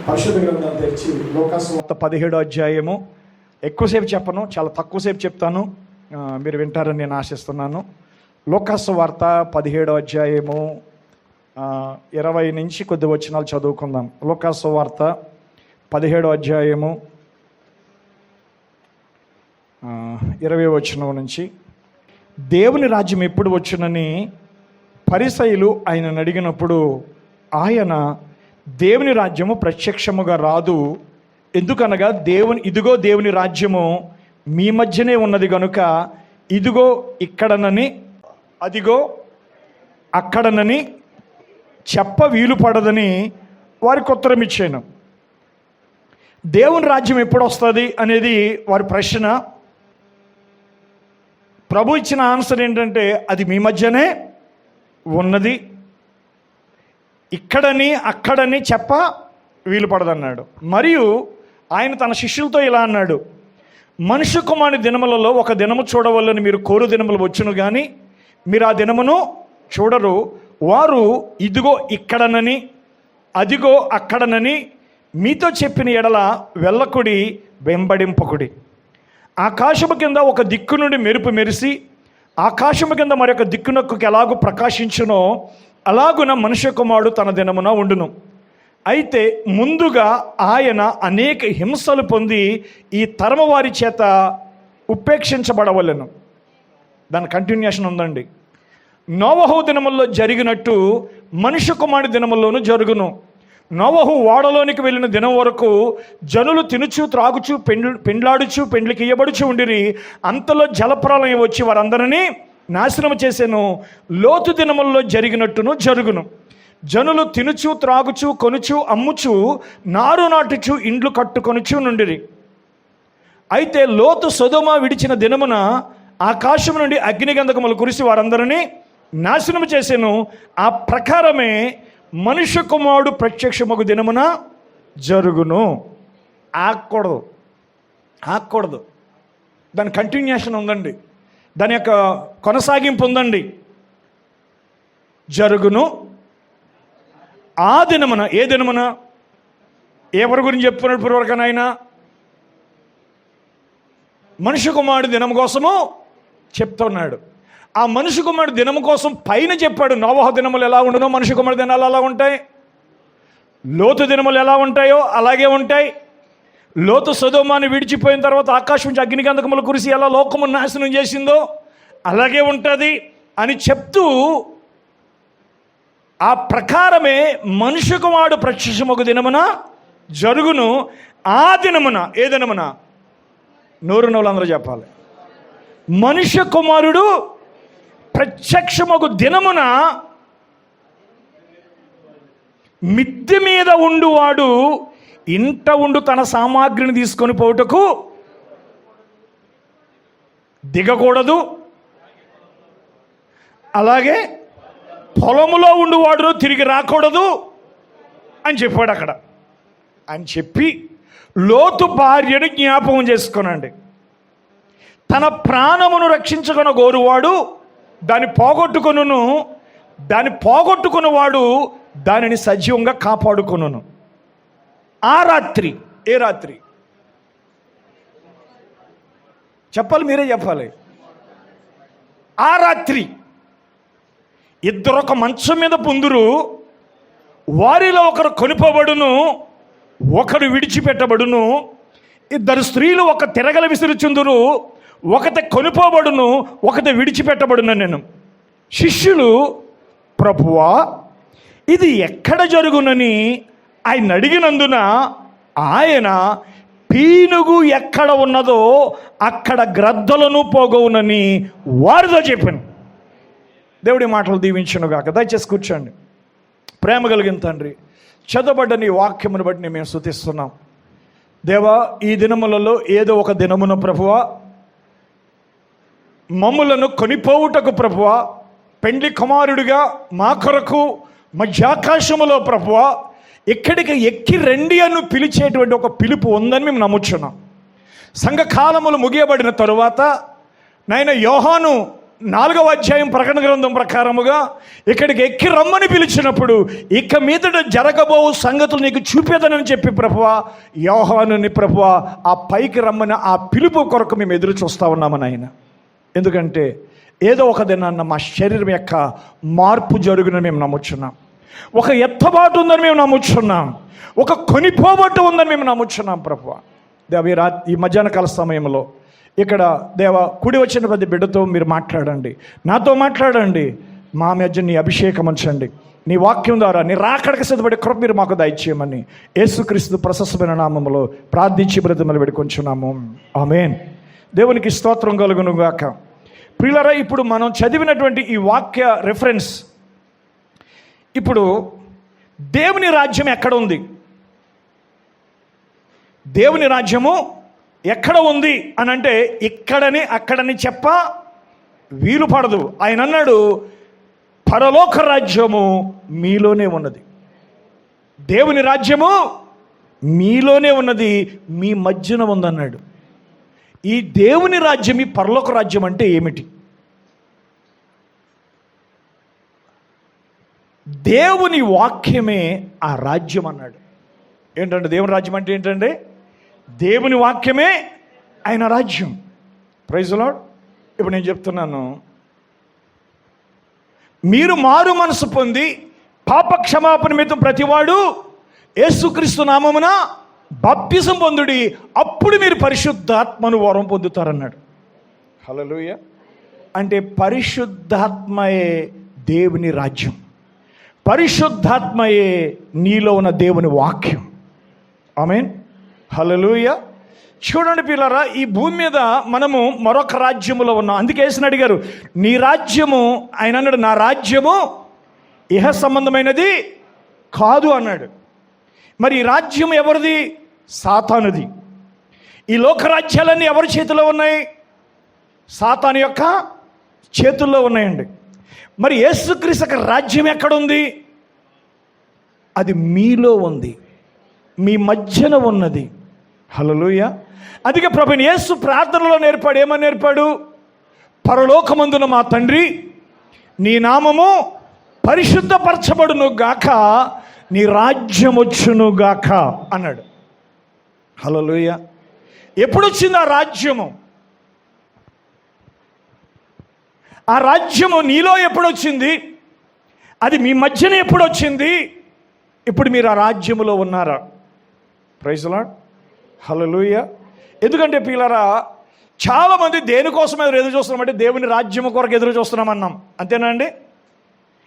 పరిశుద్ధ గ్రంథాన్ని తెరిచి లోకాసు వార్త 17వ అధ్యాయము. ఎక్కువసేపు చెప్పను, చాలా తక్కువసేపు చెప్తాను, మీరు వింటారని నేను ఆశిస్తున్నాను. లోకాసు వార్త 17వ అధ్యాయము 20 నుంచి కొద్ది వచనాలు చదువుకుందాం. లోకాసు వార్త 17వ అధ్యాయము 20వ వచనం నుంచి. దేవుని రాజ్యం ఎప్పుడు వచ్చునని పరిసయ్యులు ఆయనను అడిగినప్పుడు ఆయన, దేవుని రాజ్యము ప్రత్యక్షముగా రాదు, ఎందుకనగా ఇదిగో దేవుని రాజ్యము మీ మధ్యనే ఉన్నది గనుక ఇదిగో ఇక్కడనని అదిగో అక్కడనని చెప్ప వీలు పడదని వారికి ఉత్తరం ఇచ్చాను. దేవుని రాజ్యం ఎప్పుడు వస్తుంది అనేది వారి ప్రశ్న. ప్రభు ఇచ్చిన ఆన్సర్ ఏంటంటే అది మీ మధ్యనే ఉన్నది, ఇక్కడని అక్కడని చెప్ప వీలు పడదన్నాడు. మరియు ఆయన తన శిష్యులతో ఇలా అన్నాడు, మనుష్య కుమారుని దినములలో ఒక దినము చూడవల్లని మీరు కోరు దినములు వచ్చును కానీ మీరు ఆ దినమును చూడరు. వారు ఇదిగో ఇక్కడనని అదిగో అక్కడనని మీతో చెప్పిన ఎడల వెళ్ళకుడి, వెంబడింపకుడి. ఆకాశము కింద ఒక దిక్కు నుండి మెరుపు మెరిసి ఆకాశము కింద మరొక దిక్కునకు ఎలాగూ ప్రకాశించునో అలాగున మనుష్య కుమారుడు తన దినమున ఉండును. అయితే ముందుగా ఆయన అనేక హింసలు పొంది ఈ తరము వారి చేత ఉపేక్షించబడవలెను. దాని కంటిన్యూషన్ ఉందండి. నోవహు దినముల్లో జరిగినట్టు మనుష్య కుమారుడి దినముల్లోనూ జరుగును. నోవహు ఓడలోనికి వెళ్ళిన దినం వరకు జనులు తినుచు త్రాగుచు పెండ్లాడుచు పెండ్లికి ఇయ్యబడుచు ఉండిరి. అంతలో జలప్రలయం వచ్చి వారందరినీ నాశనం చేసెను. లోతు దినముల్లో జరిగినట్టును జరుగును. జనులు తినుచు త్రాగుచు కొనుచు అమ్ముచు నారు నాటుచు ఇండ్లు కట్టుకొనుచు నుండిరి. అయితే లోతు సొదొమ విడిచిన దినమున ఆకాశం నుండి అగ్నిగంధకములు కురిసి వారందరినీ నాశనం చేసెను. ఆ ప్రకారమే మనుష్య కుమారుడు ప్రత్యక్షమగు దినమున జరుగును. ఆగకూడదు. దాని కంటిన్యూషన్ ఉందండి, దాని యొక్క కొనసాగింపు ఉందండి. జరుగును ఆ దినమున. ఏ దినమున? ఎవరి గురించి చెప్తున్నాడు పూర్వకనైనా? మనుష్య కుమారుడు దినం కోసము చెప్తున్నాడు. ఆ మనుష్య కుమారుడు దినం కోసం పైన చెప్పాడు. నోవహు దినములు ఎలా ఉండునో మనుష్య కుమారుడు దినాలు అలా ఉంటాయి. లోతు దినములు ఎలా ఉంటాయో అలాగే ఉంటాయి. లోతు సొదొమని విడిచిపోయిన తర్వాత ఆకాశం నుంచి అగ్నిగంధకములు కురిసి ఎలా లోకము నాశనం చేసిందో అలాగే ఉంటుంది అని చెప్తూ, ఆ ప్రకారమే మనుష్య కుమారుడు ప్రత్యక్షమగు దినమున జరుగును. ఆ దినమున. ఏ దినమున? నోరునోళ్ళందరూ చెప్పాలి. మనుష్య కుమారుడు ప్రత్యక్షమగు దినమున మిద్దె మీద ఉండువాడు ఇంట ఉండు తన సామాగ్రిని తీసుకొని పోవుటకు దిగకూడదు. అలాగే పొలములో ఉండువాడు తిరిగి రాకూడదు అని చెప్పాడు అక్కడ. అని చెప్పి లోతు భార్యను జ్ఞాపకం చేసుకోనండి. తన ప్రాణమును రక్షించుకున్న గోరువాడు దాన్ని పోగొట్టుకున్నవాడు దానిని సజీవంగా కాపాడుకొనును. ఆ రాత్రి. ఏ రాత్రి చెప్పాలి, మీరే చెప్పాలి. ఆ రాత్రి ఇద్దరు ఒక మంచం మీద పొందురు, వారిలో ఒకరు కొనిపోబడును, ఒకరు విడిచిపెట్టబడును. ఇద్దరు స్త్రీలు ఒక తిరగల విసిరుచుందురు, ఒకటి కొనిపోబడును, ఒకటి విడిచిపెట్టబడును. నేను శిష్యులు, ప్రభువా ఇది ఎక్కడ జరుగునని ఆయన అడిగినందున ఆయన, పీనుగు ఎక్కడ ఉన్నదో అక్కడ గ్రద్దలను పోగవునని వారితో చెప్పాను. దేవుడి మాటలు దీవించునుగాక. దయచేసి కూర్చోండి. ప్రేమ కలిగిన తండ్రి, చదవబడ్డ నీ వాక్యమును బట్టి మేము స్తుతిస్తున్నాం. దేవా, ఈ దినములలో ఏదో ఒక దినమున ప్రభువా మమ్ములను కొనిపోవుటకు ప్రభువా, పెండ్లి కుమారుడిగా మా కొరకు మధ్యాకాశములో ప్రభువా ఇక్కడికి ఎక్కి రండి అని పిలిచేటువంటి ఒక పిలుపు ఉందని మేము నమ్ముచున్నాం. సంఘకాలములు ముగియబడిన తరువాత నాయన యోహాను 4వ అధ్యాయం ప్రకటన గ్రంథం ప్రకారముగా ఇక్కడికి ఎక్కి రమ్మని పిలిచినప్పుడు ఇక మీదట జరగబో సంగతులు నీకు చూపేదనని చెప్పి ప్రభువా, యోహానుని ప్రభువా ఆ పైకి రమ్మని ఆ పిలుపు కొరకు మేము ఎదురు చూస్తూ ఉన్నామని ఆయన. ఎందుకంటే ఏదో ఒక దినాన్న మా శరీరం యొక్క మార్పు జరుగునని మేము నమ్ముచున్నాం. ఒక ఎత్తబాటు ఉందని మేము నమ్ముచున్నాం. ఒక కొనిపోబట్టు ఉందని మేము నమ్ముచున్నాం ప్రభువా. దేవ ఈ మధ్యాహ్న కాల సమయంలో ఇక్కడ దేవ కూడి వచ్చిన ప్రతి బిడ్డతో మీరు మాట్లాడండి, నాతో మాట్లాడండి. మా మధ్య నీ అభిషేకం ఉంచండి. నీ వాక్యం ద్వారా నీ రాకడకు సిద్ధపడే కృప మీరు మాకు దయచేయమని యేసుక్రీస్తు ప్రశస్తమైన నామములో ప్రార్థించి బ్రతిమలు వేడుకొంచున్నాము. ఆమేన్. దేవునికి స్తోత్రం కలుగును గాక. ప్రియులారా, ఇప్పుడు మనం చదివినటువంటి ఈ వాక్య రెఫరెన్స్, ఇప్పుడు దేవుని రాజ్యం ఎక్కడ ఉంది, దేవుని రాజ్యము ఎక్కడ ఉంది అని అంటే ఇక్కడని అక్కడని చెప్ప వీలు పడదు. ఆయన అన్నాడు, పరలోక రాజ్యము మీలోనే ఉన్నది. దేవుని రాజ్యము మీలోనే ఉన్నది, మీ మధ్యన ఉందన్నాడు. ఈ దేవుని రాజ్యం, ఈ పరలోక రాజ్యం అంటే ఏమిటి? దేవుని వాక్యమే ఆ రాజ్యం అన్నాడు. ఏంటంటే దేవుని రాజ్యం అంటే ఏంటంటే దేవుని వాక్యమే ఆయన రాజ్యం. Praise the Lord. ఇప్పుడు నేను చెప్తున్నాను, మీరు మారు మనసు పొంది పాప క్షమాపణ నిమిత్తం ప్రతివాడు యేసుక్రీస్తు నామమున బాప్తిసం పొందుడి, అప్పుడు మీరు పరిశుద్ధాత్మను వరం పొందుతారన్నాడు. హల్లెలూయా. అంటే పరిశుద్ధాత్మయే దేవుని రాజ్యం, పరిశుద్ధాత్మయే నీలో ఉన్న దేవుని వాక్యం. ఆమేన్. హల్లెలూయా. చూడండి పిల్లరా, ఈ భూమి మీద మనము మరొక రాజ్యములో ఉన్నాం. అందుకే యేసుని అడిగారు, నీ రాజ్యము, ఆయన అన్నాడు, నా రాజ్యము ఇహ సంబంధమైనది కాదు అన్నాడు. మరి ఈ రాజ్యం ఎవరిది? సాతానుది. ఈ లోకరాజ్యాలన్నీ ఎవరి చేతిలో ఉన్నాయి? సాతాను యొక్క చేతుల్లో ఉన్నాయండి. మరి యేసుక్రీస్తు రాజ్యం ఎక్కడుంది? అది మీలో ఉంది, మీ మధ్యన ఉన్నది. హల్లెలూయా. అందుకే ప్రభువైన యేసు ప్రార్థనలో నేర్పాడు. ఏమని నేర్పాడు? పరలోకమందున మా తండ్రి, నీ నామము పరిశుద్ధపరచబడును గాక, నీ రాజ్యం వచ్చును గాక అన్నాడు. హల్లెలూయా. ఎప్పుడు వచ్చింది ఆ రాజ్యము? ఆ రాజ్యము నీలో ఎప్పుడు వచ్చింది? అది మీ మధ్యన ఎప్పుడు వచ్చింది? ఇప్పుడు మీరు ఆ రాజ్యములో ఉన్నారా? Praise the lord. హల్లెలూయా. ఎందుకంటే పిల్లరా, చాలామంది దేనికోసం ఎదురు చూస్తున్నామంటే దేవుని రాజ్యము కొరకు ఎదురు చూస్తున్నామన్నాం. అంతేనా అండి?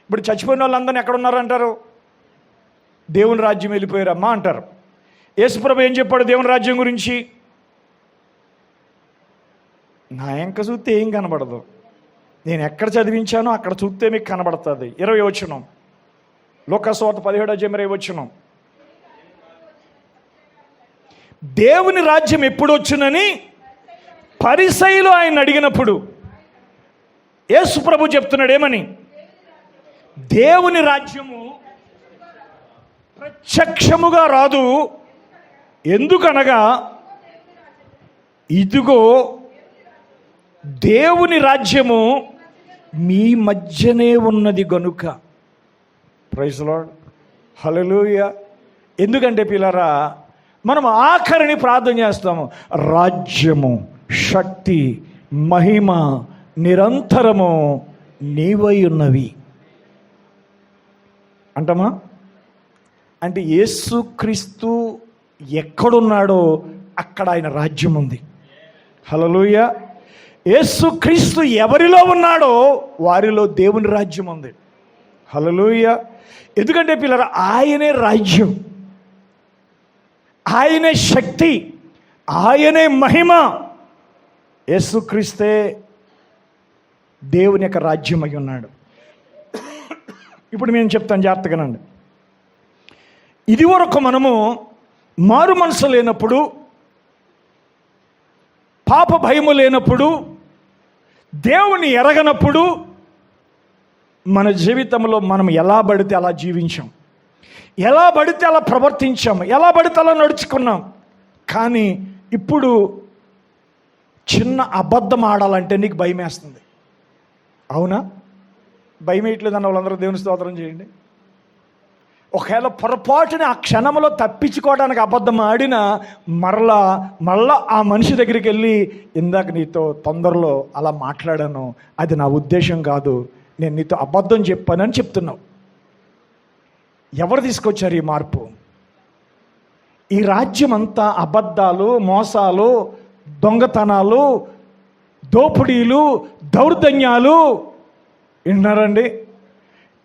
ఇప్పుడు చచ్చిపోయిన వాళ్ళందరినీ ఎక్కడ ఉన్నారంటారు? దేవుని రాజ్యం వెళ్ళిపోయారమ్మా అంటారు. యేసుప్రభు ఏం చెప్పాడు దేవుని రాజ్యం గురించి? నా ఎంక చూస్తే ఏం కనబడదు, నేను ఎక్కడ చదివించానో అక్కడ చూస్తే మీకు కనబడుతుంది. 20 వచనం, లూకా సువార్త 17 వచనం. దేవుని రాజ్యం ఎప్పుడు వచ్చునని పరిసయ్యులు ఆయన అడిగినప్పుడు యేసు ప్రభు చెప్తున్నాడు ఏమని? దేవుని రాజ్యము ప్రత్యక్షముగా రాదు, ఎందుకనగా ఇదిగో దేవుని రాజ్యము మీ మధ్యనే ఉన్నది గనుక. Praise the lord. హల్లెలూయా. ఎందుకంటే పిల్లరా, మనం ఆఖరిని ప్రార్థన చేస్తాము, రాజ్యము, శక్తి, మహిమ నిరంతరము నీవై ఉన్నవి అంటమా? అంటే యేసుక్రీస్తు ఎక్కడున్నాడో అక్కడ ఆయన రాజ్యం ఉంది. హల్లెలూయా. యేసుక్రీస్తు ఎవరిలో ఉన్నాడో వారిలో దేవుని రాజ్యం ఉంది. హల్లెలూయా. ఎందుకంటే పిల్లరా, ఆయనే రాజ్యం, ఆయనే శక్తి, ఆయనే మహిమ. యేసుక్రీస్తే దేవుని యొక్క రాజ్యం అయి ఉన్నాడు. ఇప్పుడు నేను చెప్తాను జాగ్రత్తగానండి. ఇదివరకు మనము మారు మనసు లేనప్పుడు, పాప భయము లేనప్పుడు, దేవుని ఎరగనప్పుడు మన జీవితంలో మనం ఎలా పడితే అలా జీవించాం, ఎలా పడితే అలా ప్రవర్తించాం, ఎలా పడితే అలా నడుచుకున్నాం. కానీ ఇప్పుడు చిన్న అబద్ధం ఆడాలంటే నీకు భయం వేస్తుంది. అవునా? భయం వేయట్లేదన్న వాళ్ళందరూ దేవుని స్తోత్రం చేయండి. ఒకవేళ పొరపాటున ఆ క్షణంలో తప్పించుకోవడానికి అబద్ధం ఆడినా మరలా ఆ మనిషి దగ్గరికి వెళ్ళి, ఇందాక నీతో తొందరలో అలా మాట్లాడాను, అది నా ఉద్దేశం కాదు, నేను నీతో అబద్ధం చెప్పానని చెప్తున్నావు. ఎవరు తీసుకొచ్చారు ఈ మార్పు? ఈ రాజ్యం అంతా అబద్ధాలు, మోసాలు, దొంగతనాలు, దోపిడీలు, దౌర్జన్యాలు. విన్నారండి?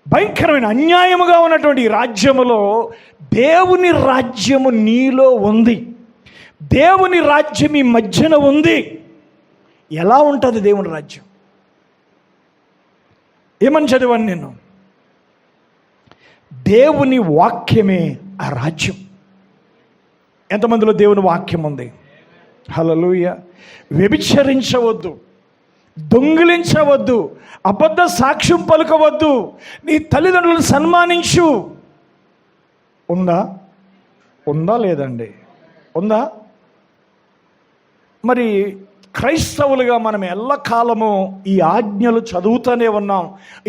భయంకరమైన అన్యాయముగా ఉన్నటువంటి ఈ రాజ్యములో దేవుని రాజ్యము నీలో ఉంది. దేవుని రాజ్యం ఈ మధ్యన ఉంది. ఎలా ఉంటుంది దేవుని రాజ్యం? ఏమని చదివాను నేను? దేవుని వాక్యమే ఆ రాజ్యం. ఎంతమందిలో దేవుని వాక్యం ఉంది? హల్లెలూయా. వ్యభిచరించవద్దు, దొంగిలించవద్దు, అబద్ధ సాక్ష్యం పలుకవద్దు, నీ తల్లిదండ్రులను సన్మానించు. ఉందా లేదండి? ఉందా? మరి క్రైస్తవులుగా మనం ఎల్లకాలము ఈ ఆజ్ఞలు చదువుతూనే ఉన్నాం,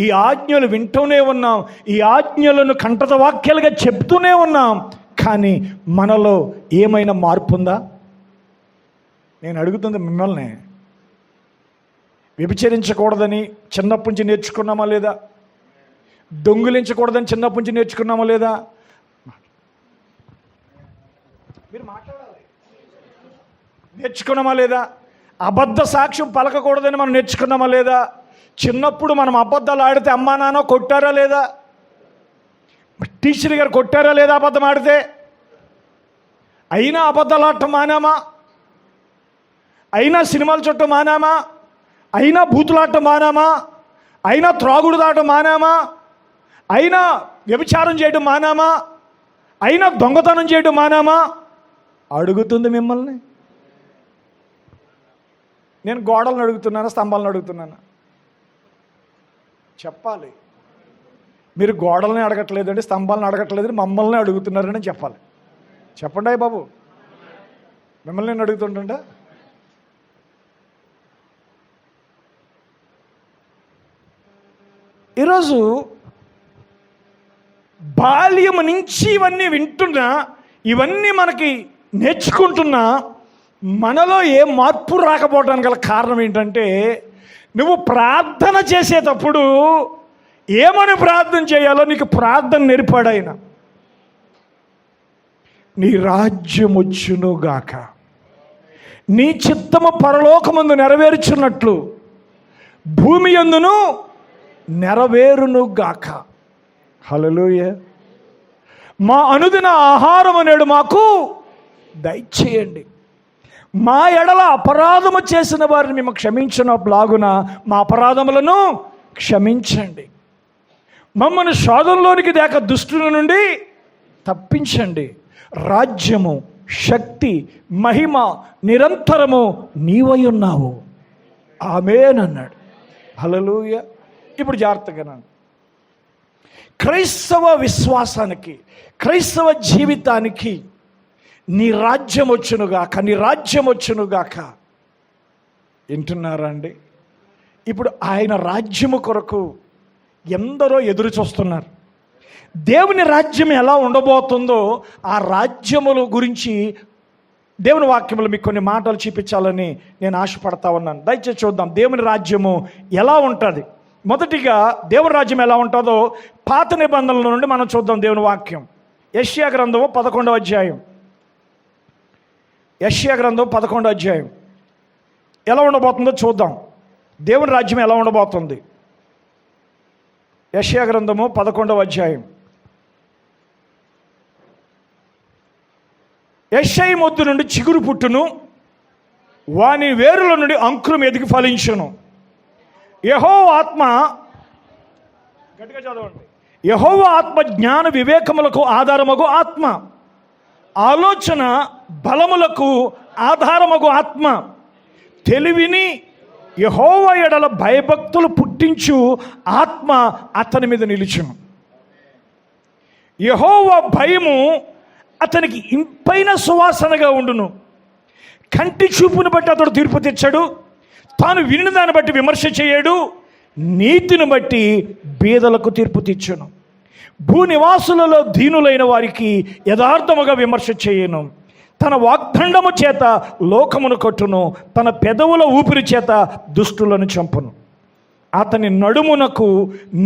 ఈ ఆజ్ఞలు వింటూనే ఉన్నాం, ఈ ఆజ్ఞలను కంఠత వాక్యాలుగా చెప్తూనే ఉన్నాం. కానీ మనలో ఏమైనా మార్పు ఉందా? నేను అడుగుతుంది మిమ్మల్ని. వ్యభిచరించకూడదని చిన్నప్పటి నుంచి నేర్చుకున్నామా లేదా? దొంగిలించకూడదని చిన్నప్పటి నుంచి నేర్చుకున్నామా లేదా? మీరు మాట్లాడాలి. నేర్చుకున్నామా లేదా? అబద్ధ సాక్ష్యం పలకకూడదని మనం నేర్చుకున్నామా లేదా? చిన్నప్పుడు మనం అబద్ధాలు ఆడితే అమ్మా నాన్న కొట్టారా లేదా? టీచర్ గారు కొట్టారా లేదా అబద్ధం ఆడితే? అయినా అబద్ధాలు ఆడటం మానామా? అయినా సినిమాలు చుట్టం మానామా? అయినా బూతులాడటం మానామా? అయినా త్రాగుడు దాటం మానామా? అయినా వ్యభిచారం చేయడం మానామా? అయినా దొంగతనం చేయడం మానామా? అడుగుతుంది మిమ్మల్ని. నేను గోడలను అడుగుతున్నానా, స్తంభాలను అడుగుతున్నానా? చెప్పాలి. మీరు గోడల్ని అడగట్లేదండి, స్తంభాలను అడగట్లేదని మమ్మల్ని అడుగుతున్నారని చెప్పాలి. చెప్పండి అయ్య బాబు. మిమ్మల్ని నేను అడుగుతుంటా. ఈరోజు బాల్యం నుంచి ఇవన్నీ వింటున్నా, ఇవన్నీ మనకి నేర్చుకుంటున్నా, మనలో ఏ మార్పు రాకపోవడానికి గల కారణం ఏంటంటే, నువ్వు ప్రార్థన చేసేటప్పుడు ఏమని ప్రార్థన చేయాలో నీకు ప్రార్థన నేర్పాడు ఆయన. నీ రాజ్యం వచ్చునుగాక, నీ చిత్తము పరలోకమందు నెరవేర్చున్నట్లు భూమి యందును నెరవేరునుగాక. హల్లెలూయా. మా అనుదిన ఆహారం నేడు మాకు దయచేయండి. మా ఎడల అపరాధము చేసిన వారిని మేము క్షమించినలాగున మా అపరాధములను క్షమించండి. మమ్మల్ని శోధనలోనికి దేక దుష్టుల నుండి తప్పించండి. రాజ్యము, శక్తి, మహిమ నిరంతరము నీవై ఉన్నావు. ఆమేన్ అన్నాడు. హల్లెలూయా. ఇప్పుడు జాగ్రత్తగా, క్రైస్తవ విశ్వాసానికి, క్రైస్తవ జీవితానికి నీ రాజ్యం వచ్చునుగాక, నీ రాజ్యం వచ్చునుగాక. వింటున్నారా అండి? ఇప్పుడు ఆయన రాజ్యము కొరకు ఎందరో ఎదురు చూస్తున్నారు. దేవుని రాజ్యం ఎలా ఉండబోతుందో ఆ రాజ్యముల గురించి దేవుని వాక్యములు మీకు కొన్ని మాటలు చూపించాలని నేను ఆశపడతా ఉన్నాను. దయచేసి చూద్దాం దేవుని రాజ్యము ఎలా ఉంటుంది. మొదటిగా దేవుని రాజ్యం ఎలా ఉంటుందో పాత నిబంధనల నుండి మనం చూద్దాం. దేవుని వాక్యం యెషయా గ్రంథము 11వ అధ్యాయం. యెషయా గ్రంథం 11వ అధ్యాయం ఎలా ఉండబోతుందో చూద్దాం. దేవుని రాజ్యం ఎలా ఉండబోతుంది. యెషయా గ్రంథము 11వ అధ్యాయం. యెషయి మొద్దు నుండి చిగురు పుట్టును, వాని వేరుల నుండి అంకురం ఎదిగి ఫలించును. యెహోవా ఆత్మ, గట్టిగా చదవండి, యెహోవా ఆత్మ జ్ఞాన వివేకములకు ఆధారమగు ఆత్మ, ఆలోచన బలములకు ఆధారమగు ఆత్మ, తెలివిని యెహోవా ఎడల భయభక్తులు పుట్టించు ఆత్మ అతని మీద నిలుచును. యెహోవా భయము అతనికి ఇంపైన సువాసనగా ఉండును. కంటి చూపును బట్టి అతడు తీర్పు తెచ్చాడు, తాను వినిన దాన్ని బట్టి విమర్శ చేయడు. నీతిని బట్టి బీదలకు తీర్పు తీర్చును. భూనివాసులలో దీనులైన వారికి యథార్థముగా విమర్శ చేయను. తన వాగ్దండము చేత లోకమును కొట్టును, తన పెదవుల ఊపిరి చేత దుష్టులను చంపును. అతని నడుమునకు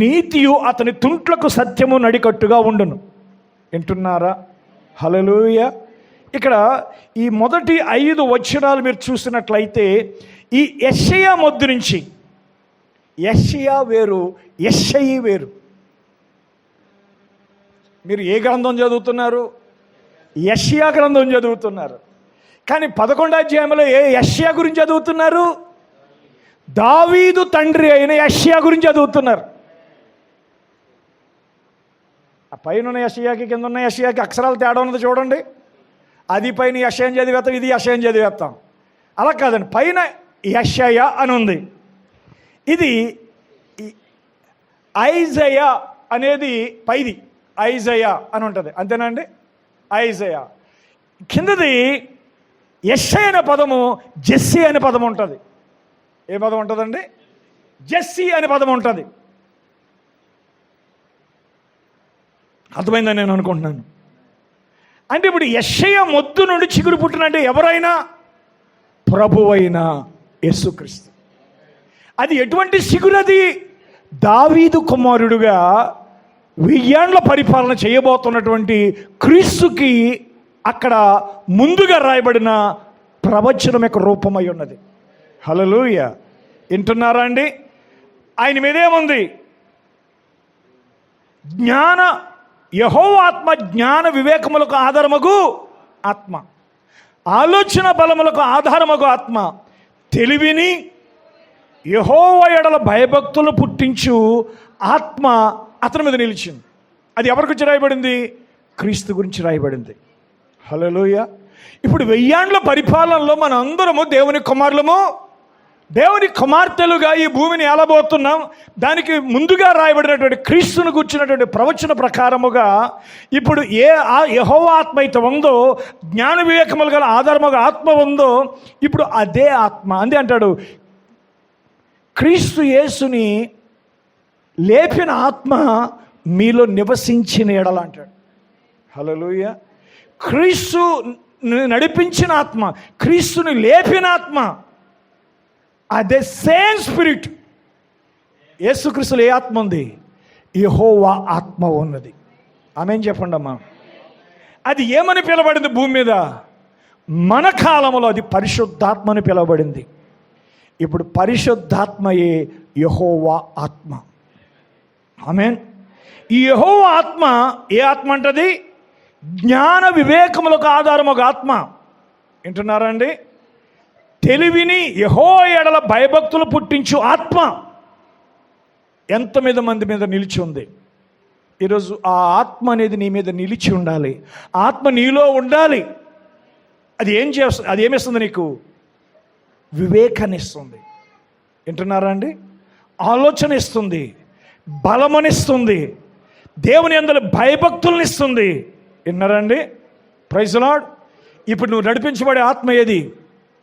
నీతియు అతని తుంట్లకు సత్యము నడికట్టుగా ఉండును. వింటున్నారా? హల్లెలూయా. ఇక్కడ ఈ మొదటి 5 వచనాలు మీరు చూసినట్లయితే ఈ యెషయా మొద్దు నుంచి, యెషయా వేరు, యెషయి వేరు. మీరు ఏ గ్రంథం చదువుతున్నారు? యెషయా గ్రంథం చదువుతున్నారు. కానీ 11వ అధ్యాయంలో ఏ యెషయా గురించి చదువుతున్నారు? దావీదు తండ్రి అయిన యెషయా గురించి చదువుతున్నారు. ఆ పైన ఉన్న యెషయాకి కింద ఉన్న యెషయాకి అక్షరాలు తేడా ఉన్నది చూడండి. అది పైన యెషయా చదివేస్తాం, ఇది యెషయా చదివేస్తాం. అలా కాదండి, పైన యెషయా అని ఉంది. ఇది ఐజయా అనేది పైది ఐజయా అని ఉంటుంది, అంతేనండి. ఐజయా కిందది యెషయా అనే పదము జెస్సీ అనే పదం ఉంటుంది. ఏ పదం ఉంటుందండి? జెస్సీ అనే పదం ఉంటుంది. అర్థమైందని నేను అనుకుంటున్నాను. అంటే ఇప్పుడు యెషయా మొద్దు నుండి చిగురు పుట్టినంటే ఎవరైనా ప్రభువైన యేసుక్రీస్తు. అది ఎటువంటి చిగురు? అది దావీదు కుమారుడుగా 1000 ఏళ్ల పరిపాలన చేయబోతున్నటువంటి క్రీస్తుకి అక్కడ ముందుగా రాయబడిన ప్రవచనం యొక్క రూపమై ఉన్నది. హల్లెలూయా. వింటున్నారా అండి? ఆయన మీదేముంది? యెహోవా ఆత్మ జ్ఞాన వివేకములకు ఆధారమగు ఆత్మ, ఆలోచన బలములకు ఆధారమగు ఆత్మ, తెలివిని యెహోవా ఎడల భయభక్తులు పుట్టించు ఆత్మ అతని మీద నిలిచింది. అది ఎవరి గురించి రాయబడింది? క్రీస్తు గురించి రాయబడింది. హల్లెలూయా. ఇప్పుడు 1000 ఏళ్ల పరిపాలనలో మన అందరము దేవుని కుమారులము, దేవుని కుమార్తెలుగా ఈ భూమిని ఏలబోతున్నాం. దానికి ముందుగా రాయబడినటువంటి క్రీస్తును కూర్చున్నటువంటి ప్రవచన ప్రకారముగా ఇప్పుడు యెహోవా ఆత్మ అయితే ఉందో, జ్ఞాన వివేకములు గల ఆధారముగా ఆత్మ ఉందో, ఇప్పుడు అదే ఆత్మ అందే అంటాడు, క్రీస్తు యేసుని లేపిన ఆత్మ మీలో నివసించిన ఎడల అంటాడు. హల్లెలూయా. క్రీస్తు నడిపించిన ఆత్మ, క్రీస్తుని లేపిన ఆత్మ, అదే సేమ్ స్పిరిట్. యేసుక్రీస్తులో ఏ ఆత్మ ఉంది? యెహోవా ఆత్మ ఉన్నది. ఆమేన్ చెప్పండి అమ్మా. అది ఏమని పిలవబడింది భూమి మీద? మన కాలంలో అది పరిశుద్ధాత్మ అని పిలవబడింది. ఇప్పుడు పరిశుద్ధాత్మయే యెహోవా ఆత్మ. ఆమేన్. ఈ యెహోవా ఆత్మ ఏ ఆత్మ అంటది? జ్ఞాన వివేకములకు ఆధారముగా ఆత్మ. వింటున్నారా అండి? తెలివిని యెహోవా ఎడల భయభక్తులు పుట్టించు ఆత్మ మంది మీద నిలిచి ఉంది. ఈరోజు ఆ ఆత్మ అనేది నీ మీద నిలిచి ఉండాలి. ఆత్మ నీలో ఉండాలి. అది ఏం చేస్తుంది? అది ఏమిస్తుంది? నీకు వివేకాన్ని ఇస్తుంది. వింటున్నారా అండి? ఆలోచన ఇస్తుంది, బలమనిస్తుంది, దేవుని యందు భయభక్తులను ఇస్తుంది. విన్నారా అండి? Praise the Lord. ఇప్పుడు నువ్వు నడిపించబడే ఆత్మ ఏది?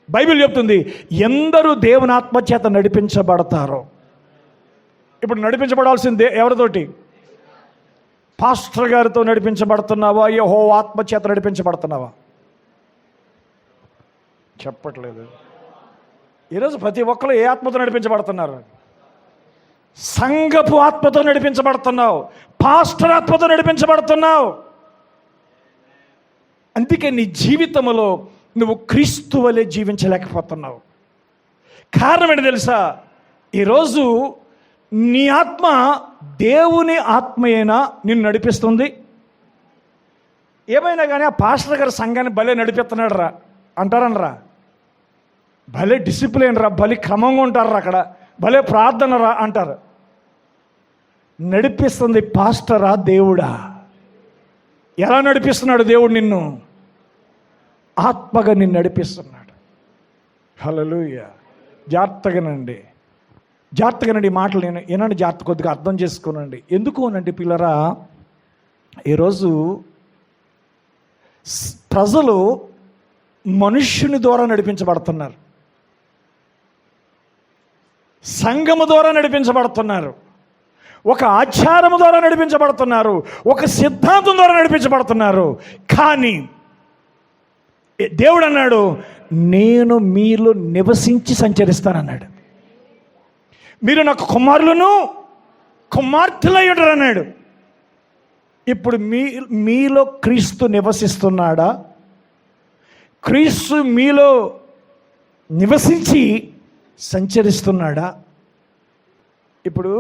బైబిల్ చెప్తుంది, ఎందరూ దేవుని ఆత్మ చేత నడిపించబడతారో. ఇప్పుడు నడిపించబడాల్సిందే ఎవరితోటి? పాస్టర్ గారితో నడిపించబడుతున్నావా? యెహోవా ఆత్మ చేత నడిపించబడుతున్నావా? చెప్పట్లేదు. ఈరోజు ప్రతి ఒక్కరు ఏ ఆత్మతో నడిపించబడుతున్నారు? సంఘపు ఆత్మతో నడిపించబడుతున్నావు, పాస్టర్ ఆత్మతో నడిపించబడుతున్నావు. అందుకే నీ జీవితంలో నువ్వు క్రీస్తు వలె జీవించలేకపోతున్నావు. కారణం ఏంటి తెలుసా? ఈరోజు నీ ఆత్మ దేవుని ఆత్మయేనా నిన్ను నడిపిస్తుంది? ఏమైనా కానీ ఆ పాస్టర్ గారి సంఘాన్ని భలే నడిపిస్తున్నాడు రా అంటారనరా, భలే డిసిప్లిన్ రా, భలే క్రమంగా ఉంటారు అక్కడ, భలే ప్రార్థన రా అంటారు. నడిపిస్తుంది పాస్టరా దేవుడా? ఎలా నడిపిస్తున్నాడు దేవుడు నిన్ను? ఆత్మగా నిన్ను నడిపిస్తున్నాడు. హల్లెలూయా. జాగ్రత్తగానండి ఈ మాటలు నేను ఏనండి జాగ్రత్త కొద్దిగా అర్థం చేసుకోనండి. ఎందుకు అనంటే పిల్లరా, ఈరోజు ప్రజలు మనుష్యుని ద్వారా నడిపించబడుతున్నారు. సంఘము ద్వారా నడిపించబడుతున్నారు, ఒక ఆచారము ద్వారా నడిపించబడుతున్నారు, ఒక సిద్ధాంతం ద్వారా నడిపించబడుతున్నారు. కానీ దేవుడు అన్నాడు, నేను మీలో నివసించి సంచరిస్తానన్నాడు. మీరు నాకు కుమారులను కుమార్తెలై ఉంటారు అన్నాడు. ఇప్పుడు మీలో క్రీస్తు నివసిస్తున్నాడా? క్రీస్తు మీలో నివసించి సంచరిస్తున్నాడా? ఇప్పుడు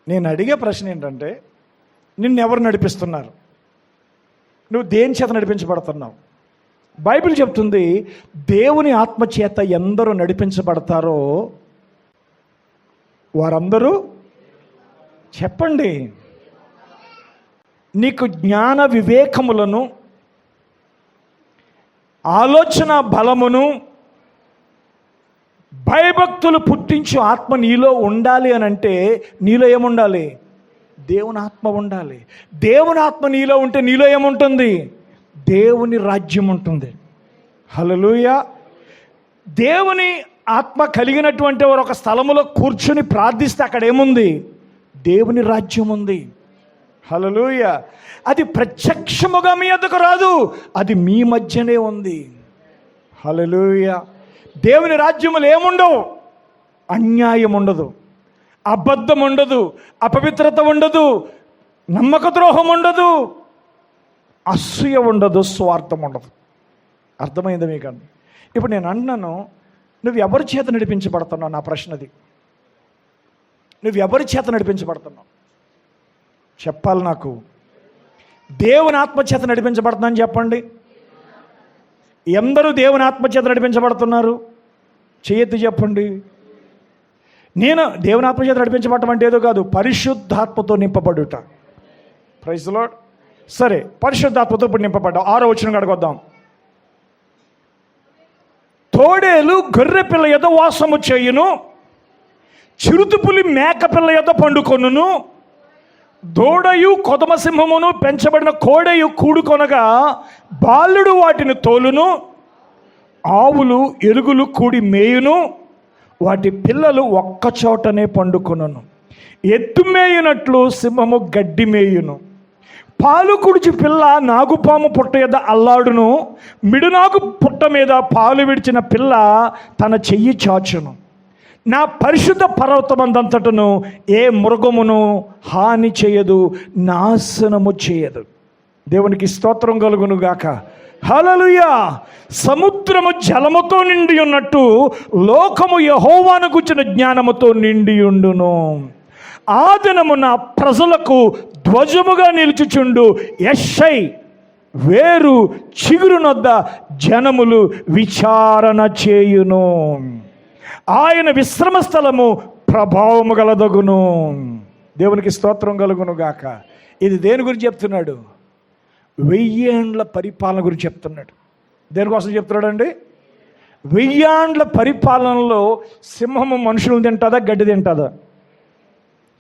నేను అడిగే ప్రశ్న ఏంటంటే, నిన్నెవరు నడిపిస్తున్నారు? నువ్వు దేని చేత నడిపించబడుతున్నావు? బైబిల్ చెప్తుంది, దేవుని ఆత్మ చేత ఎందరూ నడిపించబడతారో వారందరూ చెప్పండి. నీకు జ్ఞాన వివేకములను, ఆలోచన బలమును, భయభక్తులు పుట్టించు ఆత్మ నీలో ఉండాలి అని అంటే నీలో ఏముండాలి? దేవుని ఆత్మ ఉండాలి. దేవుని ఆత్మ నీలో ఉంటే నీలో ఏముంటుంది? దేవుని రాజ్యం ఉంటుంది. హల్లెలూయా. దేవుని ఆత్మ కలిగినటువంటి వారు ఒక స్థలములో కూర్చుని ప్రార్థిస్తే అక్కడ ఏముంది? దేవుని రాజ్యం ఉంది. హల్లెలూయా. అది ప్రత్యక్షముగా మీ వద్దకు రాదు, అది మీ మధ్యనే ఉంది. హల్లెలూయా. దేవుని రాజ్యములు ఏముండవు? అన్యాయం ఉండదు, అబద్ధం ఉండదు, అపవిత్రత ఉండదు, నమ్మక ద్రోహం ఉండదు, అసూయ ఉండదు, స్వార్థం ఉండదు. అర్థమైంది మీకండి? ఇప్పుడు నేను అన్నాను, నువ్వు ఎవరి చేత నడిపించబడుతున్నావు? నా ప్రశ్నది. నువ్వు ఎవరి చేత నడిపించబడుతున్నావు చెప్పాలి నాకు. దేవుని ఆత్మ చేత నడిపించబడుతున్నా అని చెప్పండి. ఎందరూ దేవుని ఆత్మ చేత నడిపించబడుతున్నారు? చేయెత్తి చెప్పండి. నేను దేవుని ఆత్మ చేత నడిపించబడటం అంటే ఏదో కాదు, పరిశుద్ధాత్మతో నింపబడుట. Praise the lord. సరే, పరిశుద్ధాత్మతో ఇప్పుడు నింపబడ్డాం. 6వ వచనం అడగొద్దాం. తోడేలు గొర్రె పిల్ల యొద్ద వాసము చేయును, చిరుతుపులి మేక పిల్ల యొద్ద పండుకొనును, దూడయు కొదమ సింహమును పెంచబడిన కోడయు కూడుకొనగా బాలుడు వాటిని తోలును, ఆవులు ఎలుగులు కూడి మేయును, వాటి పిల్లలు ఒక్కచోటనే పండుకొనును. ఎద్దు మేయునట్లు సింహము గడ్డి మేయును, పాలు కుడిచి పిల్ల నాగుపాము పుట్ట మీద అల్లాడును, మిడునాగు పుట్ట మీద పాలు విడిచిన పిల్ల తన చెయ్యి చాచును. నా పరిశుద్ధ పర్వతమందంతటను ఏ మృగమును హాని చేయదు, నాశనము చేయదు. దేవునికి స్తోత్రం కలుగును గాక. హల్లెలూయా. సముద్రము జలముతో నిండి ఉన్నట్టు లోకము యెహోవాను గూర్చిన జ్ఞానముతో నిండి ఉండును. ఆ దినమున ప్రజలకు ధ్వజముగా నిలుచుచుండు యెషై వేరు చిగురునొద్ద జనములు విచారణ చేయును. ఆయన విశ్రమ స్థలము ప్రభావము గలదగును. దేవునికి స్తోత్రం కలుగును గాక. ఇది దేని గురించి చెప్తున్నాడు? 1000 ఏండ్ల పరిపాలన గురించి చెప్తున్నాడు. దేనికోసం చెప్తున్నాడండి? 1000 ఏండ్ల పరిపాలనలో సింహము మనుషులు తింటుందా, గడ్డి తింటుందా?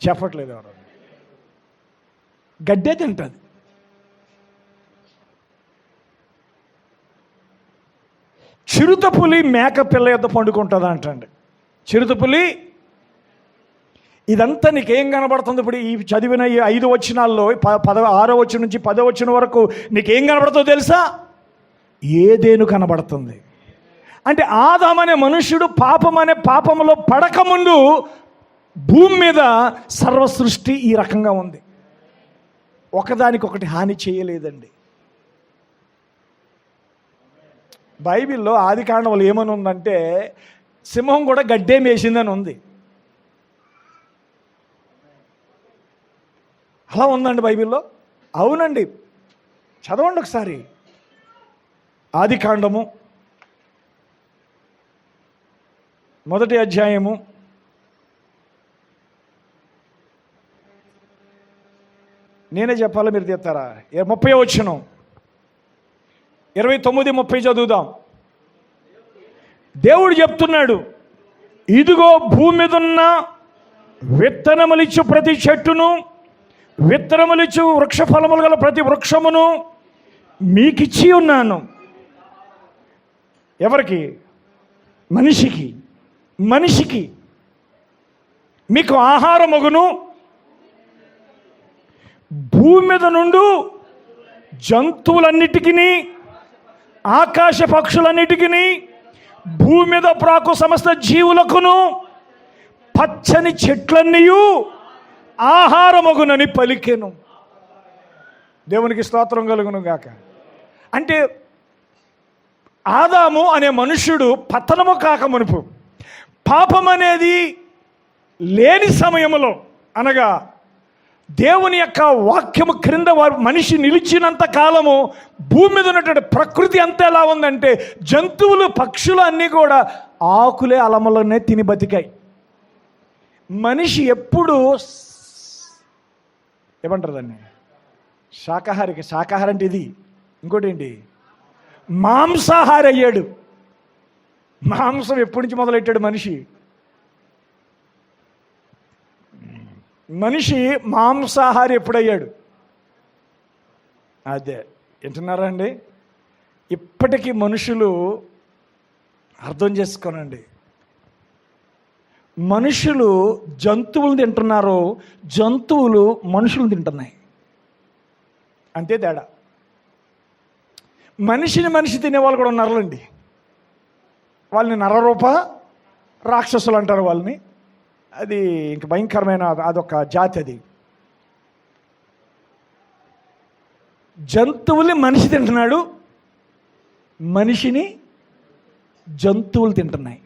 చెప్పట్లేదు ఎవరు. గడ్డే తింటుంది. చిరుతపులి మేక పిల్ల యొద్ద పండుకుంటుందా అంటండి. చిరుతపులి, ఇదంతా నీకేం కనబడుతుంది? ఇప్పుడు ఈ చదివిన ఈ 5 వచనాల్లో 6వ వచనం నుంచి 10వ వచనం వరకు నీకేం కనబడుతుందో తెలుసా? ఏదేను కనబడుతుంది. అంటే ఆదామనే మనుష్యుడు పాపమనే పాపములో పడకముందు భూమి మీద సర్వ సృష్టి ఈ రకంగా ఉంది. ఒకదానికొకటి హాని చేయలేదండి. బైబిల్లో ఆది కాండంలో ఏమని ఉందంటే, సింహం కూడా గడ్డే మేసిందని ఉంది. అలా ఉందండి బైబిల్లో? అవునండి, చదవండి ఒకసారి. ఆది కాండము 1వ అధ్యాయము 'నేనే చెప్పాలా మీరు తీస్తారా? 30వ వచనం, 29, 30 చదువుదాం. దేవుడు చెప్తున్నాడు, ఇదిగో భూమి మీద ఉన్న విత్తనములిచ్చు ప్రతి చెట్టును, విత్తనములిచ్చు వృక్ష ఫలములు గల ప్రతి వృక్షమును మీకిచ్చి ఉన్నాను. ఎవరికి? మనిషికి. మీకు ఆహారమగును, భూమి మీద నుండి జంతువులన్నిటికీ, ఆకాశ పక్షులన్నిటికీ, భూమి మీద ప్రాకు సమస్త జీవులకును పచ్చని చెట్లన్నీయు ఆహారమగునని పలికెను. దేవునికి స్తోత్రం కలుగును గాక. అంటే ఆదాము అనే మనుష్యుడు పతనము కాక మునుపు, పాపం అనేది లేని సమయంలో, అనగా దేవుని యొక్క వాక్యము క్రింద మనిషి నిలిచినంత కాలము భూమి మీద ఉన్నటువంటి ప్రకృతి అంతా ఎలా ఉందంటే, జంతువులు పక్షులు అన్నీ కూడా ఆకులే అలమలోనే తిని బతికాయి. మనిషి ఎప్పుడు ఏమంటారు దాన్ని, శాకాహారి అంటే ఇది. ఇంకోటి ఏంటి, మాంసాహారి అయ్యాడు. మాంసం ఎప్పటి నుంచి మొదలెట్టాడు మనిషి మాంసాహారి ఎప్పుడయ్యాడు? అదే వింటున్నారా అండి? ఇప్పటికీ మనుషులు అర్థం చేసుకోనండి, మనుషులు జంతువులు తింటున్నారు, జంతువులు మనుషులు తింటున్నాయి. అంతే తేడా. మనిషి తినేవాళ్ళు కూడా ఉన్నారులేండి. వాళ్ళని నరరూప రాక్షసులు అంటారు వాళ్ళని. అది ఇంక భయంకరమైన అదొక జాతి. అది జంతువుల్ని మనిషి తింటున్నాడు, మనిషిని జంతువులు తింటున్నాయి.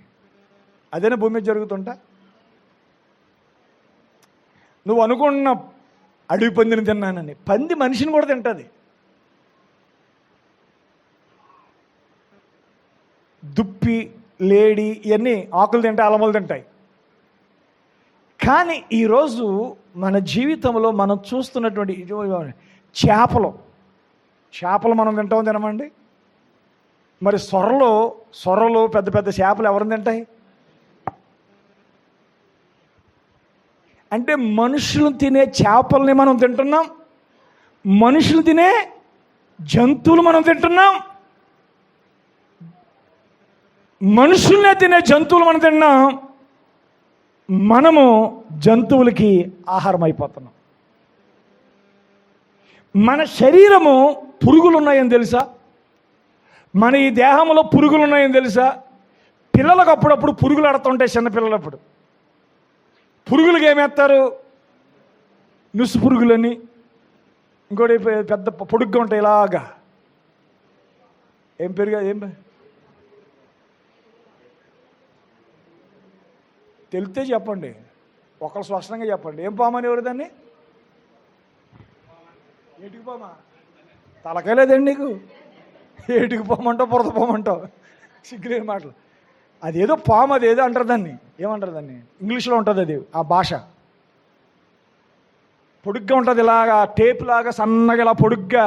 అదేనా భూమి మీద జరుగుతుంటా? నువ్వు అనుకున్న అడవి పందిని తిన్నానని, పంది మనిషిని కూడా తింటుంది. దుప్పి, లేడి ఇవన్నీ ఆకులు తింటాయి, అలమలు తింటాయి. కానీ ఈరోజు మన జీవితంలో మనం చూస్తున్నటువంటి చేపలు మనం తినమండి. మరి సొరలు పెద్ద పెద్ద చేపలు ఎవరిని తింటాయి? అంటే మనుషులు తినే చేపల్ని మనం తింటున్నాం, మనుషులు తినే జంతువులు మనం తింటున్నాం, మనుషుల్నే తినే జంతువులు మనం తిన్నాం. మనము జంతువులకి ఆహారం అయిపోతున్నాం. మన శరీరము పురుగులు ఉన్నాయని తెలుసా? మన ఈ దేహంలో పురుగులు ఉన్నాయని తెలుసా? పిల్లలకు అప్పుడప్పుడు పురుగులు ఆడుతుంటాయి. చిన్నపిల్లలప్పుడు పురుగులకి ఏమేస్తారు? నుసు పురుగులని, ఇంకోటి పెద్ద పొడుగ్గా ఉంటాయి ఇలాగా. ఏం తెలితే చెప్పండి, ఒకరు స్పష్టంగా చెప్పండి. ఏం పామని ఎవరు దాన్ని? ఏటికి పామా? తలకాయ లేదండి నీకు? ఏటికి పోమంటావు, బురద పోమంటావు, సిగ్గులేని మాటలు. అదేదో పాము, అదేదో అంటారు దాన్ని. ఏమంటారు దాన్ని? ఇంగ్లీష్లో ఉంటుంది అది, ఆ భాష. పొడుగ్గా ఉంటుంది, ఇలాగా టేప్ లాగా సన్నగా ఇలా పొడుగ్గా,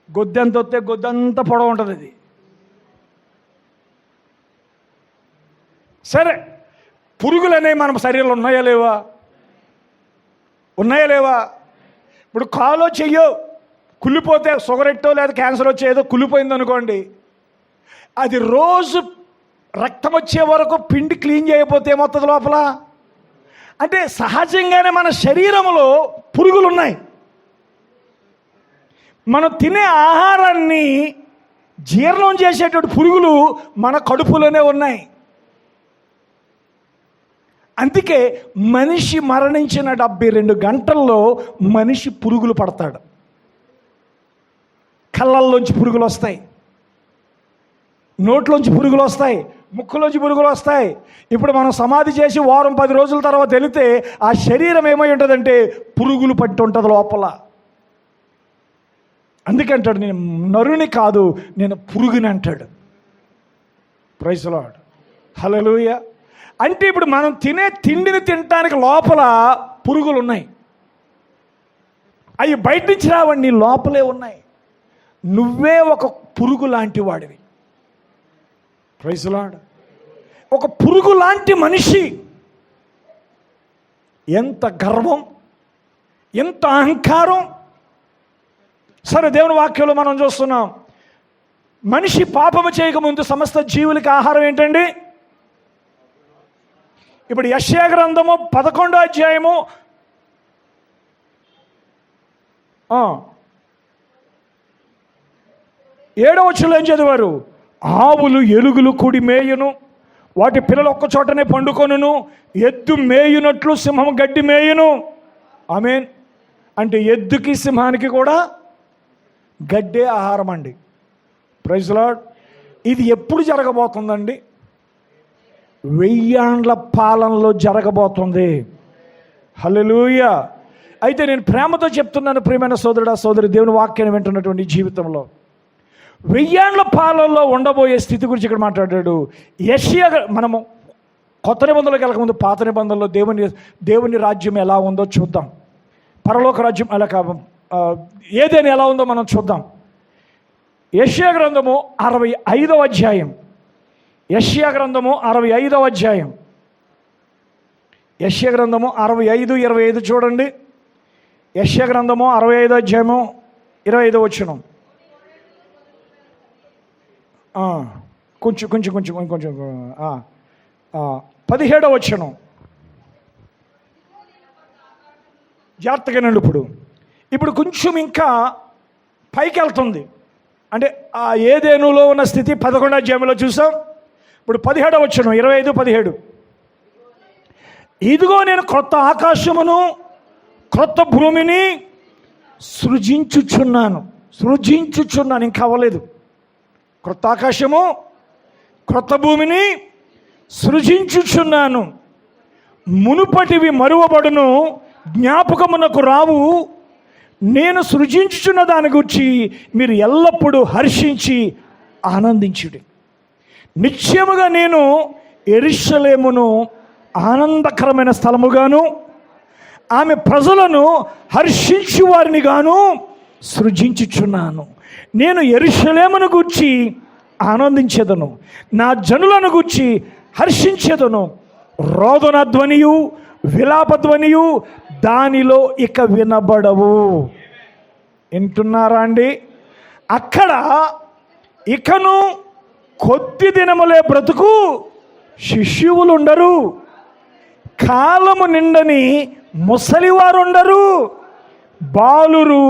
గొద్దెంత వస్తే గొద్దంతా పొడవు ఉంటుంది అది. సరే, పురుగులు అనేవి మన శరీరంలో ఉన్నాయా లేవా? ఇప్పుడు కాలో చెయ్యో కుళ్ళిపోతే, షుగర్ ఎట్టో లేదా క్యాన్సర్ వచ్చే ఏదో కుళ్ళిపోయింది అనుకోండి, అది రోజు రక్తం వచ్చే వరకు పిండి క్లీన్ చేయకపోతే ఏమవుతుంది లోపల? అంటే సహజంగానే మన శరీరంలో పురుగులు ఉన్నాయి. మనం తినే ఆహారాన్ని జీర్ణం చేసేటువంటి పురుగులు మన కడుపులోనే ఉన్నాయి. అందుకే మనిషి మరణించిన 72 గంటల్లో మనిషి పురుగులు పడతాడు. కళ్ళల్లోంచి పురుగులు వస్తాయి, నోట్లోంచి పురుగులు వస్తాయి, ముక్కులోంచి పురుగులు వస్తాయి. ఇప్పుడు మనం సమాధి చేసి వారం 10 రోజుల తర్వాత వెళితే ఆ శరీరం ఏమై ఉంటుందంటే పురుగులు పట్టి ఉంటుంది లోపల. అందుకంటాడు, నేను నరుని కాదు, నేను పురుగుని అంటాడు. ప్రైజ్ ది లార్డ్, హల్లెలూయా. అంటే ఇప్పుడు మనం తినే తిండిని తినటానికి లోపల పురుగులు ఉన్నాయి. అవి బయట నుంచి రావండి, లోపలే ఉన్నాయి. నువ్వే ఒక పురుగు లాంటి వాడివి. Praise the Lord. ఒక పురుగు లాంటి మనిషి. ఎంత గర్వం, ఎంత అహంకారం. సరే, దేవుని వాక్యంలో మనం చూస్తున్నాం, మనిషి పాపము చేయకముందు సమస్త జీవులకి ఆహారం ఏంటండి? ఇప్పుడు యెషయా గ్రంథము 11వ అధ్యాయము 7వ వచనంలో ఏం చదివారు? ఆవులు ఎలుగులు కూడి మేయును, వాటి పిల్లలు ఒక్క చోటనే పండుకొనును, ఎద్దు మేయునట్లు సింహం గడ్డి మేయును. ఆమేన్. అంటే ఎద్దుకి సింహానికి కూడా గడ్డే ఆహారం అండి. Praise Lord. ఇది ఎప్పుడు జరగబోతుందండి? 1000 ఏండ్ల పాలనలో జరగబోతుంది. హల్లెలూయా. అయితే నేను ప్రేమతో చెప్తున్నాను, ప్రియమైన సోదరుడా సోదరి, దేవుని వాక్యాన్ని వింటున్నటువంటి జీవితంలో 1000 ఏండ్ల పాలనలో ఉండబోయే స్థితి గురించి ఇక్కడ మాట్లాడాడు యెషయా. మనము కొత్త నిబంధనలోకి వెళ్ళకముందు పాత నిబంధనలో దేవుని రాజ్యం ఎలా ఉందో చూద్దాం. పరలోక రాజ్యం అలా ఏదైనా ఎలా ఉందో మనం చూద్దాం. యెషయా గ్రంథము 65వ అధ్యాయం. యెషయా గ్రంథము 65వ అధ్యాయం. యెషయా గ్రంథము 65:25 చూడండి. యెషయా గ్రంథము 65వ అధ్యాయము 25వ వచనం. కొంచెం 17వ వచనం జాగ్రత్తగానండి. ఇప్పుడు కొంచెం ఇంకా పైకి వెళ్తుంది. అంటే ఆ ఏదేనులో ఉన్న స్థితి 11వ అధ్యాయంలో చూసాం. ఇప్పుడు 17వ వచనం, 25-17. ఇదిగో నేను క్రొత్త ఆకాశమును క్రొత్త భూమిని సృజించుచున్నాను. ఇంకా అవ్వలేదు. క్రొత్త ఆకాశము క్రొత్త భూమిని సృజించుచున్నాను. మునుపటివి మరువబడును, జ్ఞాపకమునకు రావు. నేను సృజించుచున్న దాని గురించి మీరు ఎల్లప్పుడూ హర్షించి ఆనందించుడి. నిశ్చయముగా నేను యెరూషలేమును ఆనందకరమైన స్థలముగాను ఆమె ప్రజలను హర్షించు వారిని గాను సృజించుచున్నాను. నేను యెరూషలేమును గూర్చి ఆనందించేదను, నా జనులను గూర్చి హర్షించేదను. రోదన ధ్వనియు విలాప ధ్వనియు దానిలో ఇక వినబడవు. వింటున్నారా అండి? అక్కడ ఇకను కొద్ది దినములే బ్రతుకు శిష్యువులు ఉండరు, కాలము నిండని ముసలివారు ఉండరు, బాలురు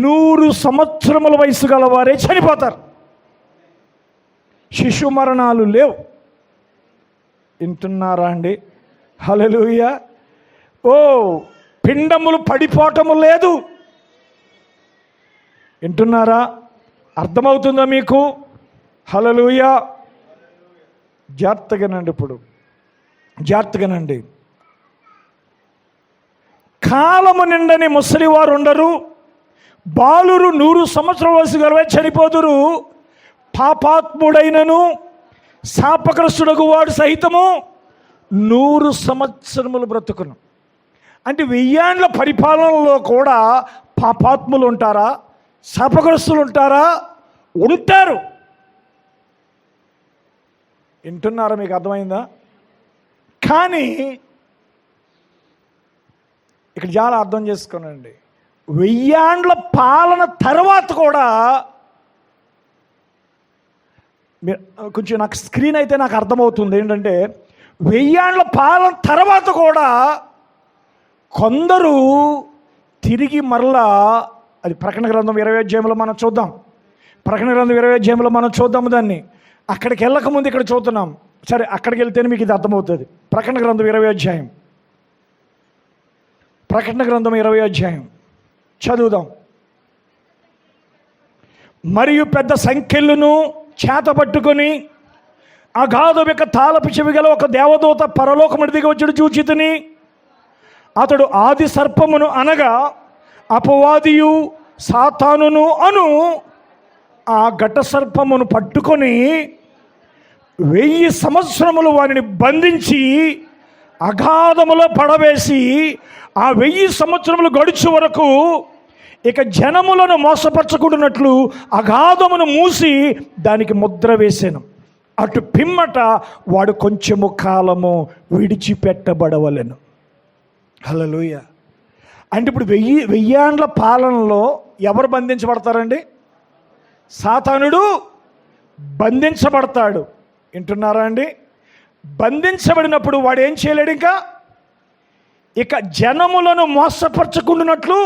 100 సంవత్సరముల వయసు గలవారే చనిపోతారు. శిశు మరణాలు లేవు. వింటున్నారా అండి? హల్లెలూయా. పిండములు పడిపోవటము లేదు. వింటున్నారా? అర్థమవుతుందా మీకు? హల్లెలూయా. జాగ్రత్తగానండి. కాలము నిండని ముసలివారు ఉండరు, బాలురు 100 సంవత్సరాల వయసు గలవే చనిపోదురు. పాపాత్ముడైనను శాపగ్రస్తుడగు వాడు సహితము 100 సంవత్సరములు బ్రతుకును. అంటే 1000 ఏండ్ల పరిపాలనలో కూడా పాపాత్ములు ఉంటారా? శాపగ్రస్తులు ఉంటారా? ఉంటారు. వింటున్నారా? మీకు అర్థమైందా? కానీ ఇక్కడ చాలా అర్థం చేసుకోనండి. 1000 ఏండ్ల పాలన తర్వాత కూడా కొంచెం నాకు స్క్రీన్ అయితే నాకు అర్థమవుతుంది ఏంటంటే 1000 ఏండ్ల పాలన తర్వాత కూడా కొందరు తిరిగి మరలా, అది ప్రకటన గ్రంథం 20వ అధ్యాయంలో మనం చూద్దాం. ప్రకటన గ్రంథం 20వ అధ్యాయంలో మనం చూద్దాము దాన్ని. అక్కడికి వెళ్ళకముందు ఇక్కడ చూస్తున్నాం. సరే, అక్కడికి వెళ్తేనే మీకు ఇది అర్థమవుతుంది. ప్రకటన గ్రంథం 20వ అధ్యాయం. ప్రకటన గ్రంథం 20వ అధ్యాయం చదువుదాం. మరియు పెద్ద సంఖ్యలను చేత పట్టుకొని అగాధం యొక్క తాళపు చెవి గల ఒక దేవదూత పరలోకముడి దిగి వచ్చి చూచితిని. అతడు ఆది సర్పమును అనగా అపవాదియు సాతానును అను ఆ ఘట సర్పమును పట్టుకొని 1000 సంవత్సరములు వారిని బంధించి అగాధములో పడవేసి ఆ 1000 సంవత్సరములు గడుచు వరకు ఇక జనములను మోసపరచకుండానట్లు అగాధమును మూసి దానికి ముద్ర వేసాను. అటు పిమ్మట వాడు కొంచెము కాలము విడిచిపెట్టబడవలెను. హల్లెలూయా. అంటే ఇప్పుడు 1000 ఏండ్ల పాలనలో ఎవరు బంధించబడతారండి? సాతానుడు బంధించబడతాడు. వింటున్నారా అండి? బంధించబడినప్పుడు వాడు ఏం చేయలేడు, ఇక జనములను మోసపరచకుండానట్లు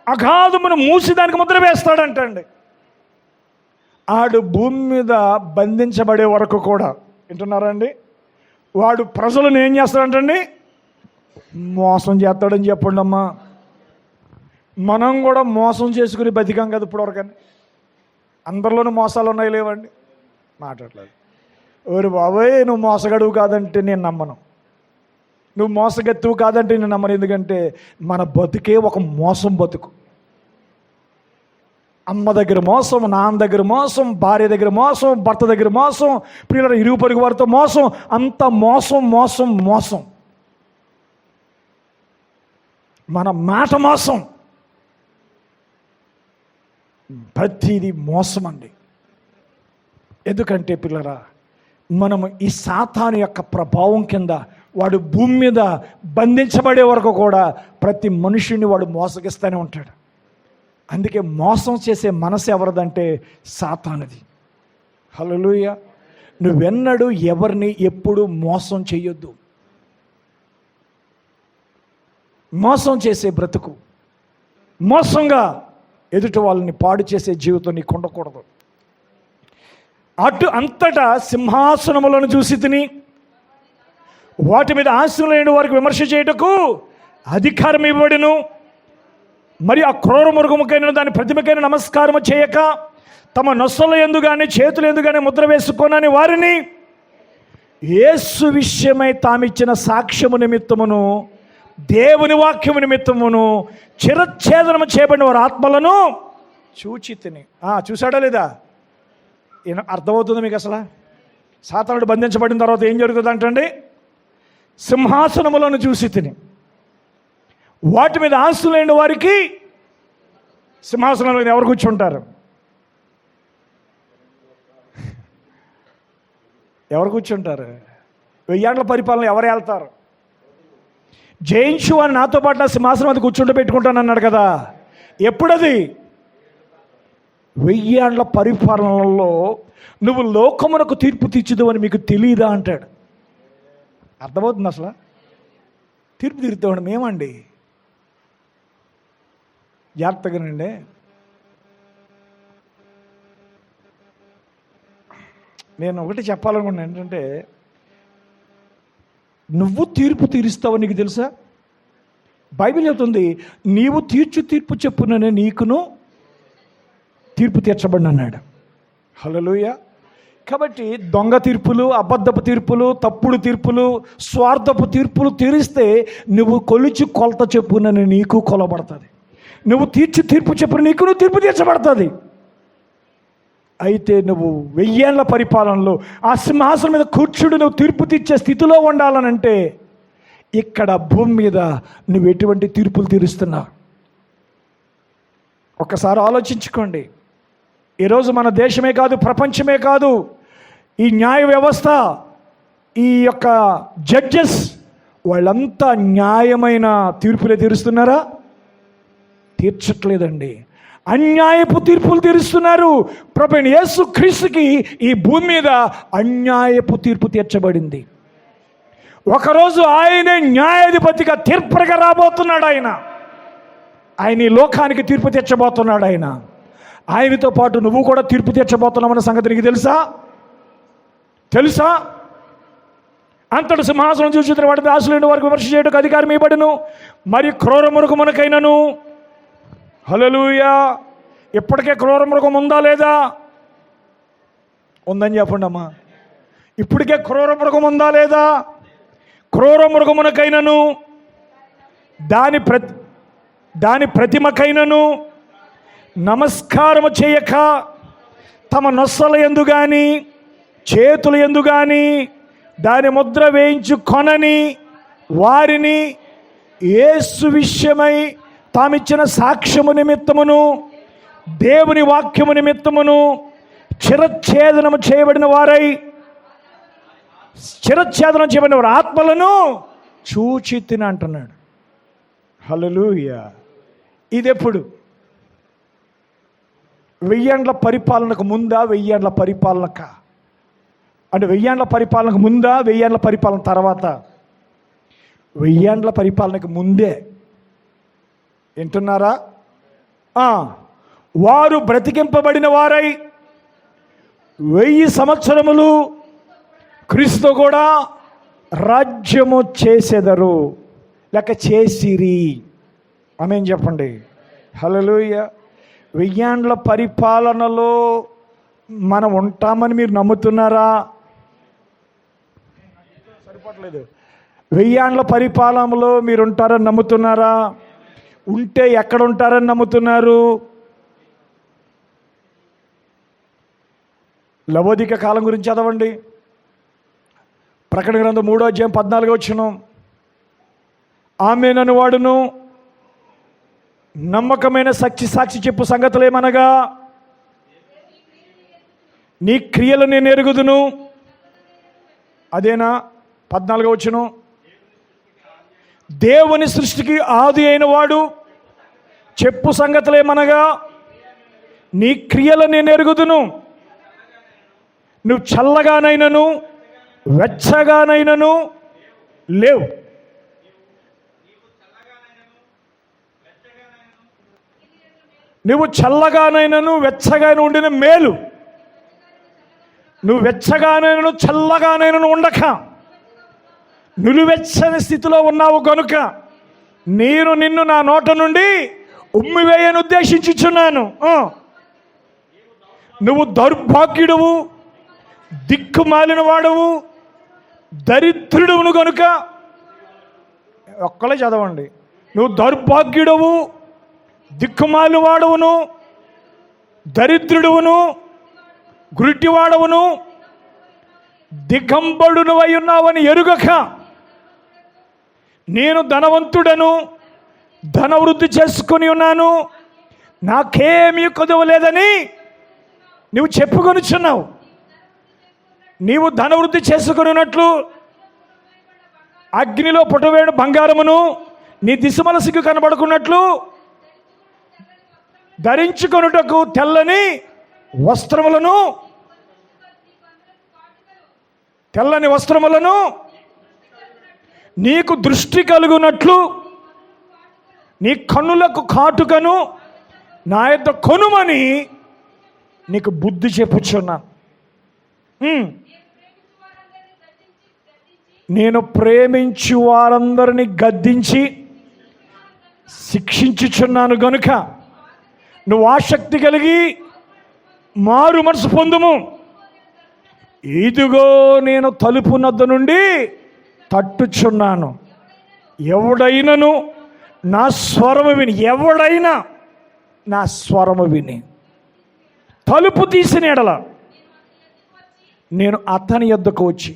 అగాధమును మూసి దానికి ముద్ర వేస్తాడంటండి. ఆడు భూమి మీద బంధించబడే వరకు కూడా, వింటున్నారండి, వాడు ప్రజలను ఏం చేస్తాడంటండి, మోసం చేస్తాడని చెప్పండి అమ్మా. మనం కూడా మోసం చేసుకుని బతికాం కదా ఇప్పటివరకని. అందరిలోనూ మోసాలు ఉన్నాయి లేవండి, మాట్లాడలేదు. ఓరి బాబోయ్, నువ్వు మోసగడువు కాదంటే నేను నమ్మను, నువ్వు మోసగెత్తువు కాదంటే నేను నమ్మను. ఎందుకంటే మన బతుకే ఒక మోసం బతుకు. అమ్మ దగ్గర మోసం, నాన్న దగ్గర మోసం, భార్య దగ్గర మోసం, భర్త దగ్గర మోసం, పిల్లల ఇరుగు పొరుగు వారితో మోసం, అంత మోసం మోసం మోసం. మన మాట మోసం, ప్రతిదీ మోసం అండి. ఎందుకంటే పిల్లరా, మనము ఈ సాతాను యొక్క ప్రభావం కింద వాడు భూమి మీద బంధించబడే వరకు కూడా ప్రతి మనుషుని వాడు మోసగిస్తూనే ఉంటాడు. అందుకే మోసం చేసే మనసు ఎవరిదంటే సాతానుది. హల్లెలూయా. నువ్వెన్నడూ ఎవరిని ఎప్పుడు మోసం చేయొద్దు. మోసం చేసే బ్రతుకు, మోసంగా ఎదుటి వాళ్ళని పాడు చేసే జీవితం నీకు ఉండకూడదు. అటు అంతటా సింహాసనములను చూసి తిని వాటి మీద ఆశలు లేని వారికి విమర్శ చేయుటకు అధికారం ఇవ్వబడును. మరి ఆ క్రూర మృగముకైన దాని ప్రతిమకైన నమస్కారము చేయక తమ నొసల యందు గాని చేతుల యందు గాని ముద్ర వేసుకోనని వారిని యేసు విషయమై తామిచ్చిన సాక్ష్యము నిమిత్తమును దేవుని వాక్యము నిమిత్తమును చిరచ్ఛేదనము చేయబడిన వారి ఆత్మలను చూచి తిని. చూసాడా లేదా? అర్థమవుతుంది మీకు? అసలు సాతానుడు బంధించబడిన తర్వాత ఏం జరుగుతుంది అంటండి, సింహాసనములను చూసి తిని వాటి మీద ఆస్తులైన వారికి. సింహాసనం మీద ఎవరు కూర్చుంటారు? ఎవరు కూర్చుంటారు? 1000 ఏళ్ల పరిపాలన ఎవరు వెళ్తారు? జయించు అని నాతో పాటు నా సింహాసనం అది కూర్చుంటూ పెట్టుకుంటాను అన్నాడు కదా. ఎప్పుడది? 1000 ఏళ్ల పరిపాలనలో నువ్వు లోకమునకు తీర్పు తీర్చుదు అని మీకు తెలియదా అంటాడు. అర్థమవుతుంది? అసలు తీర్పు తీరుతామండి మేమండి. జాగ్రత్తగానండి. నేను ఒకటి చెప్పాలనుకున్నాను ఏంటంటే, నువ్వు తీర్పు తీరుస్తావు నీకు తెలుసా? బైబిల్ చెప్తుంది, నీవు తీర్పు చెప్పుననే నీకును తీర్పు తీర్చబడిన అన్నాడు. హల్లెలూయా. కాబట్టి దొంగ తీర్పులు, అబద్ధపు తీర్పులు, తప్పుడు తీర్పులు, స్వార్థపు తీర్పులు తీరిస్తే నువ్వు కొలిచి కొలత చెప్పునని నీకు కొలబడుతుంది. నువ్వు తీర్పు చెప్పున నీకు తీర్పు తీర్చబడుతుంది. అయితే నువ్వు 1000 ఏళ్ల పరిపాలనలో ఆ సింహాసనం మీద కూర్చుడు నువ్వు తీర్పు తీర్చే స్థితిలో ఉండాలనంటే ఇక్కడ భూమి మీద నువ్వు ఎటువంటి తీర్పులు తీరుస్తున్నావు? ఒక్కసారి ఆలోచించుకోండి. ఈరోజు మన దేశమే కాదు, ప్రపంచమే కాదు, ఈ న్యాయ వ్యవస్థ, ఈ యొక్క జడ్జెస్ వాళ్ళంతా న్యాయమైన తీర్పులే తీరుస్తున్నారా? తీర్చట్లేదండి. అన్యాయపు తీర్పులు తీరుస్తున్నారు. ప్రభువైన యేసుక్రీస్తుకి ఈ భూమి మీద అన్యాయపు తీర్పు తీర్చబడింది. ఒకరోజు ఆయనే న్యాయాధిపతిగా తీర్పరగా రాబోతున్నాడు. ఆయన ఈ లోకానికి తీర్పు తీర్చబోతున్నాడు. ఆయనతో పాటు నువ్వు కూడా తీర్పు తీర్చబోతున్నామన్న సంగతి నీకు తెలుసా? అంతటి సింహాసనం చూసి వాటి ఆశలేని వారికి విమర్శ చేయడానికి అధికారం ఇవ్వబడును. మరి క్రూర మృగమునకైనను. హల్లెలూయా. ఇప్పటికే క్రూర మృగం ఉందా లేదా? ఉందని చెప్పండి అమ్మా. ఇప్పటికే క్రూర మృగం ఉందా లేదా? క్రూర మృగమునకైనను దాని ప్రతిమకైనను నమస్కారము చేయక తమ నొసల యందు గాని చేతుల యందు గాని దాని ముద్ర వేయించుకొనని వారిని యేసు విషయమై తామిచ్చిన సాక్ష్యము నిమిత్తమును దేవుని వాక్యము నిమిత్తమును చిరచ్ఛేదనము చేయబడిన వారి ఆత్మలను చూచి తిని అంటున్నాడు. హల్లెలూయా. ఇదెప్పుడు? 1000 ఏళ్ల పరిపాలనకు ముందా? 1000 ఏళ్ల పరిపాలనక? అంటే 1000 ఏండ్ల పరిపాలనకు ముందా, 1000 ఏండ్ల పరిపాలన తర్వాత? 1000 ఏండ్ల పరిపాలనకు ముందే. వింటున్నారా? వారు బ్రతికింపబడిన వారై 1000 సంవత్సరములు క్రీస్తు కూడా రాజ్యము చేసెదరు, లేక చేసిరి. ఆమేన్ చెప్పండి. హల్లెలూయా. 1000 ఏండ్ల పరిపాలనలో మనం ఉంటామని మీరు నమ్ముతున్నారా? సరిపడలేదు. 1000 ఏండ్ల పరిపాలనలో మీరు ఉంటారని నమ్ముతున్నారా? ఉంటే ఎక్కడ ఉంటారని నమ్ముతున్నారు? లవోదిక కాలం గురించి చదవండి. ప్రకటన గ్రంథం 3వ అధ్యాయం 14వ వచనం. ఆమేనను వాడును నమ్మకమైన సాక్షి చెప్పు సంగతులు ఏమనగా, నీ క్రియలు నేను ఎరుగుదును. అదేనా 14వ వచనం? దేవుని సృష్టికి ఆది అయిన వాడు చెప్పు సంగతులు ఏమనగా, నీ క్రియలు నేను ఎరుగుదును. నువ్వు చల్లగానైనను వెచ్చగానైనను లేవు. నువ్వు చల్లగానైనను వెచ్చగానే ఉండిన మేలు. నువ్వు వెచ్చగానైనను చల్లగానైనను ఉండక నిలువెచ్చని స్థితిలో ఉన్నావు కనుక నేను నిన్ను నా నోట నుండి ఉమ్మివేయను ఉద్దేశించుచున్నాను. నువ్వు దౌర్భాగ్యుడువు, దిక్కుమాలిన వాడవు, దరిద్రుడువును కనుక. ఒక్కలే చదవండి. నువ్వు దౌర్భాగ్యుడవు, దిక్కుమాలిన వాడవును, దరిద్రుడువును, గురిటివాడవును, దిగంబరుడును అయి ఉన్నావని ఎరుగక నేను ధనవంతుడను, ధనవృద్ధి చేసుకుని ఉన్నాను, నాకేమీ కొదవలేదని నువ్వు చెప్పుకొనుచున్నావు. నీవు ధనవృద్ధి చేసుకున్నట్లు అగ్నిలో పుట్టవేడు బంగారమును నీ దిశమలసికి కనబడుకున్నట్లు ధరించుకొనుటకు తెల్లని వస్త్రములను నీకు దృష్టి కలుగునట్లు నీ కన్నులకు కాటుకను నా యొద్ద కొనుమని నీకు బుద్ధి చెప్పుచున్నాను. నేను ప్రేమించు వారందరినీ గద్దించి శిక్షించుచున్నాను గనుక నువ్వు ఆసక్తి కలిగి మారు మనసు పొందుము. ఇదిగో నేను తలుపు నద్ద నుండి తట్టుచున్నాను. ఎవడైనా నా స్వరము విని తలుపు తీసిన ఎడల నేను అతని యొద్దకు వచ్చి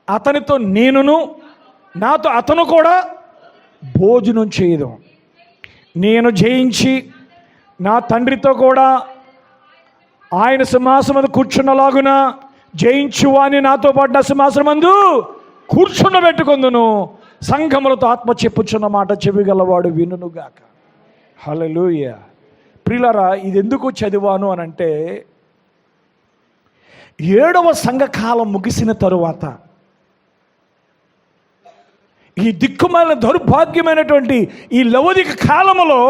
అతనితో నేనును నాతో అతను కూడా భోజనం చేయదు. నేను జయించి నా తండ్రితో కూడా ఆయన సింహాసనం కూర్చున్నలాగున జయించువాని నాతో పాటు నా సింహాసనమందు కూర్చుండబెట్టుకొందును. సంఘములతో ఆత్మ చెప్పుచున్న మాట చెవిగలవాడు వినుగాక. హల్లెలూయా. ప్రియులారా, ఇది ఎందుకు చదివాను అని అంటే 7వ సంఘకాలం ముగిసిన తరువాత ఈ దిక్కుమాలిన దౌర్భాగ్యమైనటువంటి ఈ లవోదిక కాలములో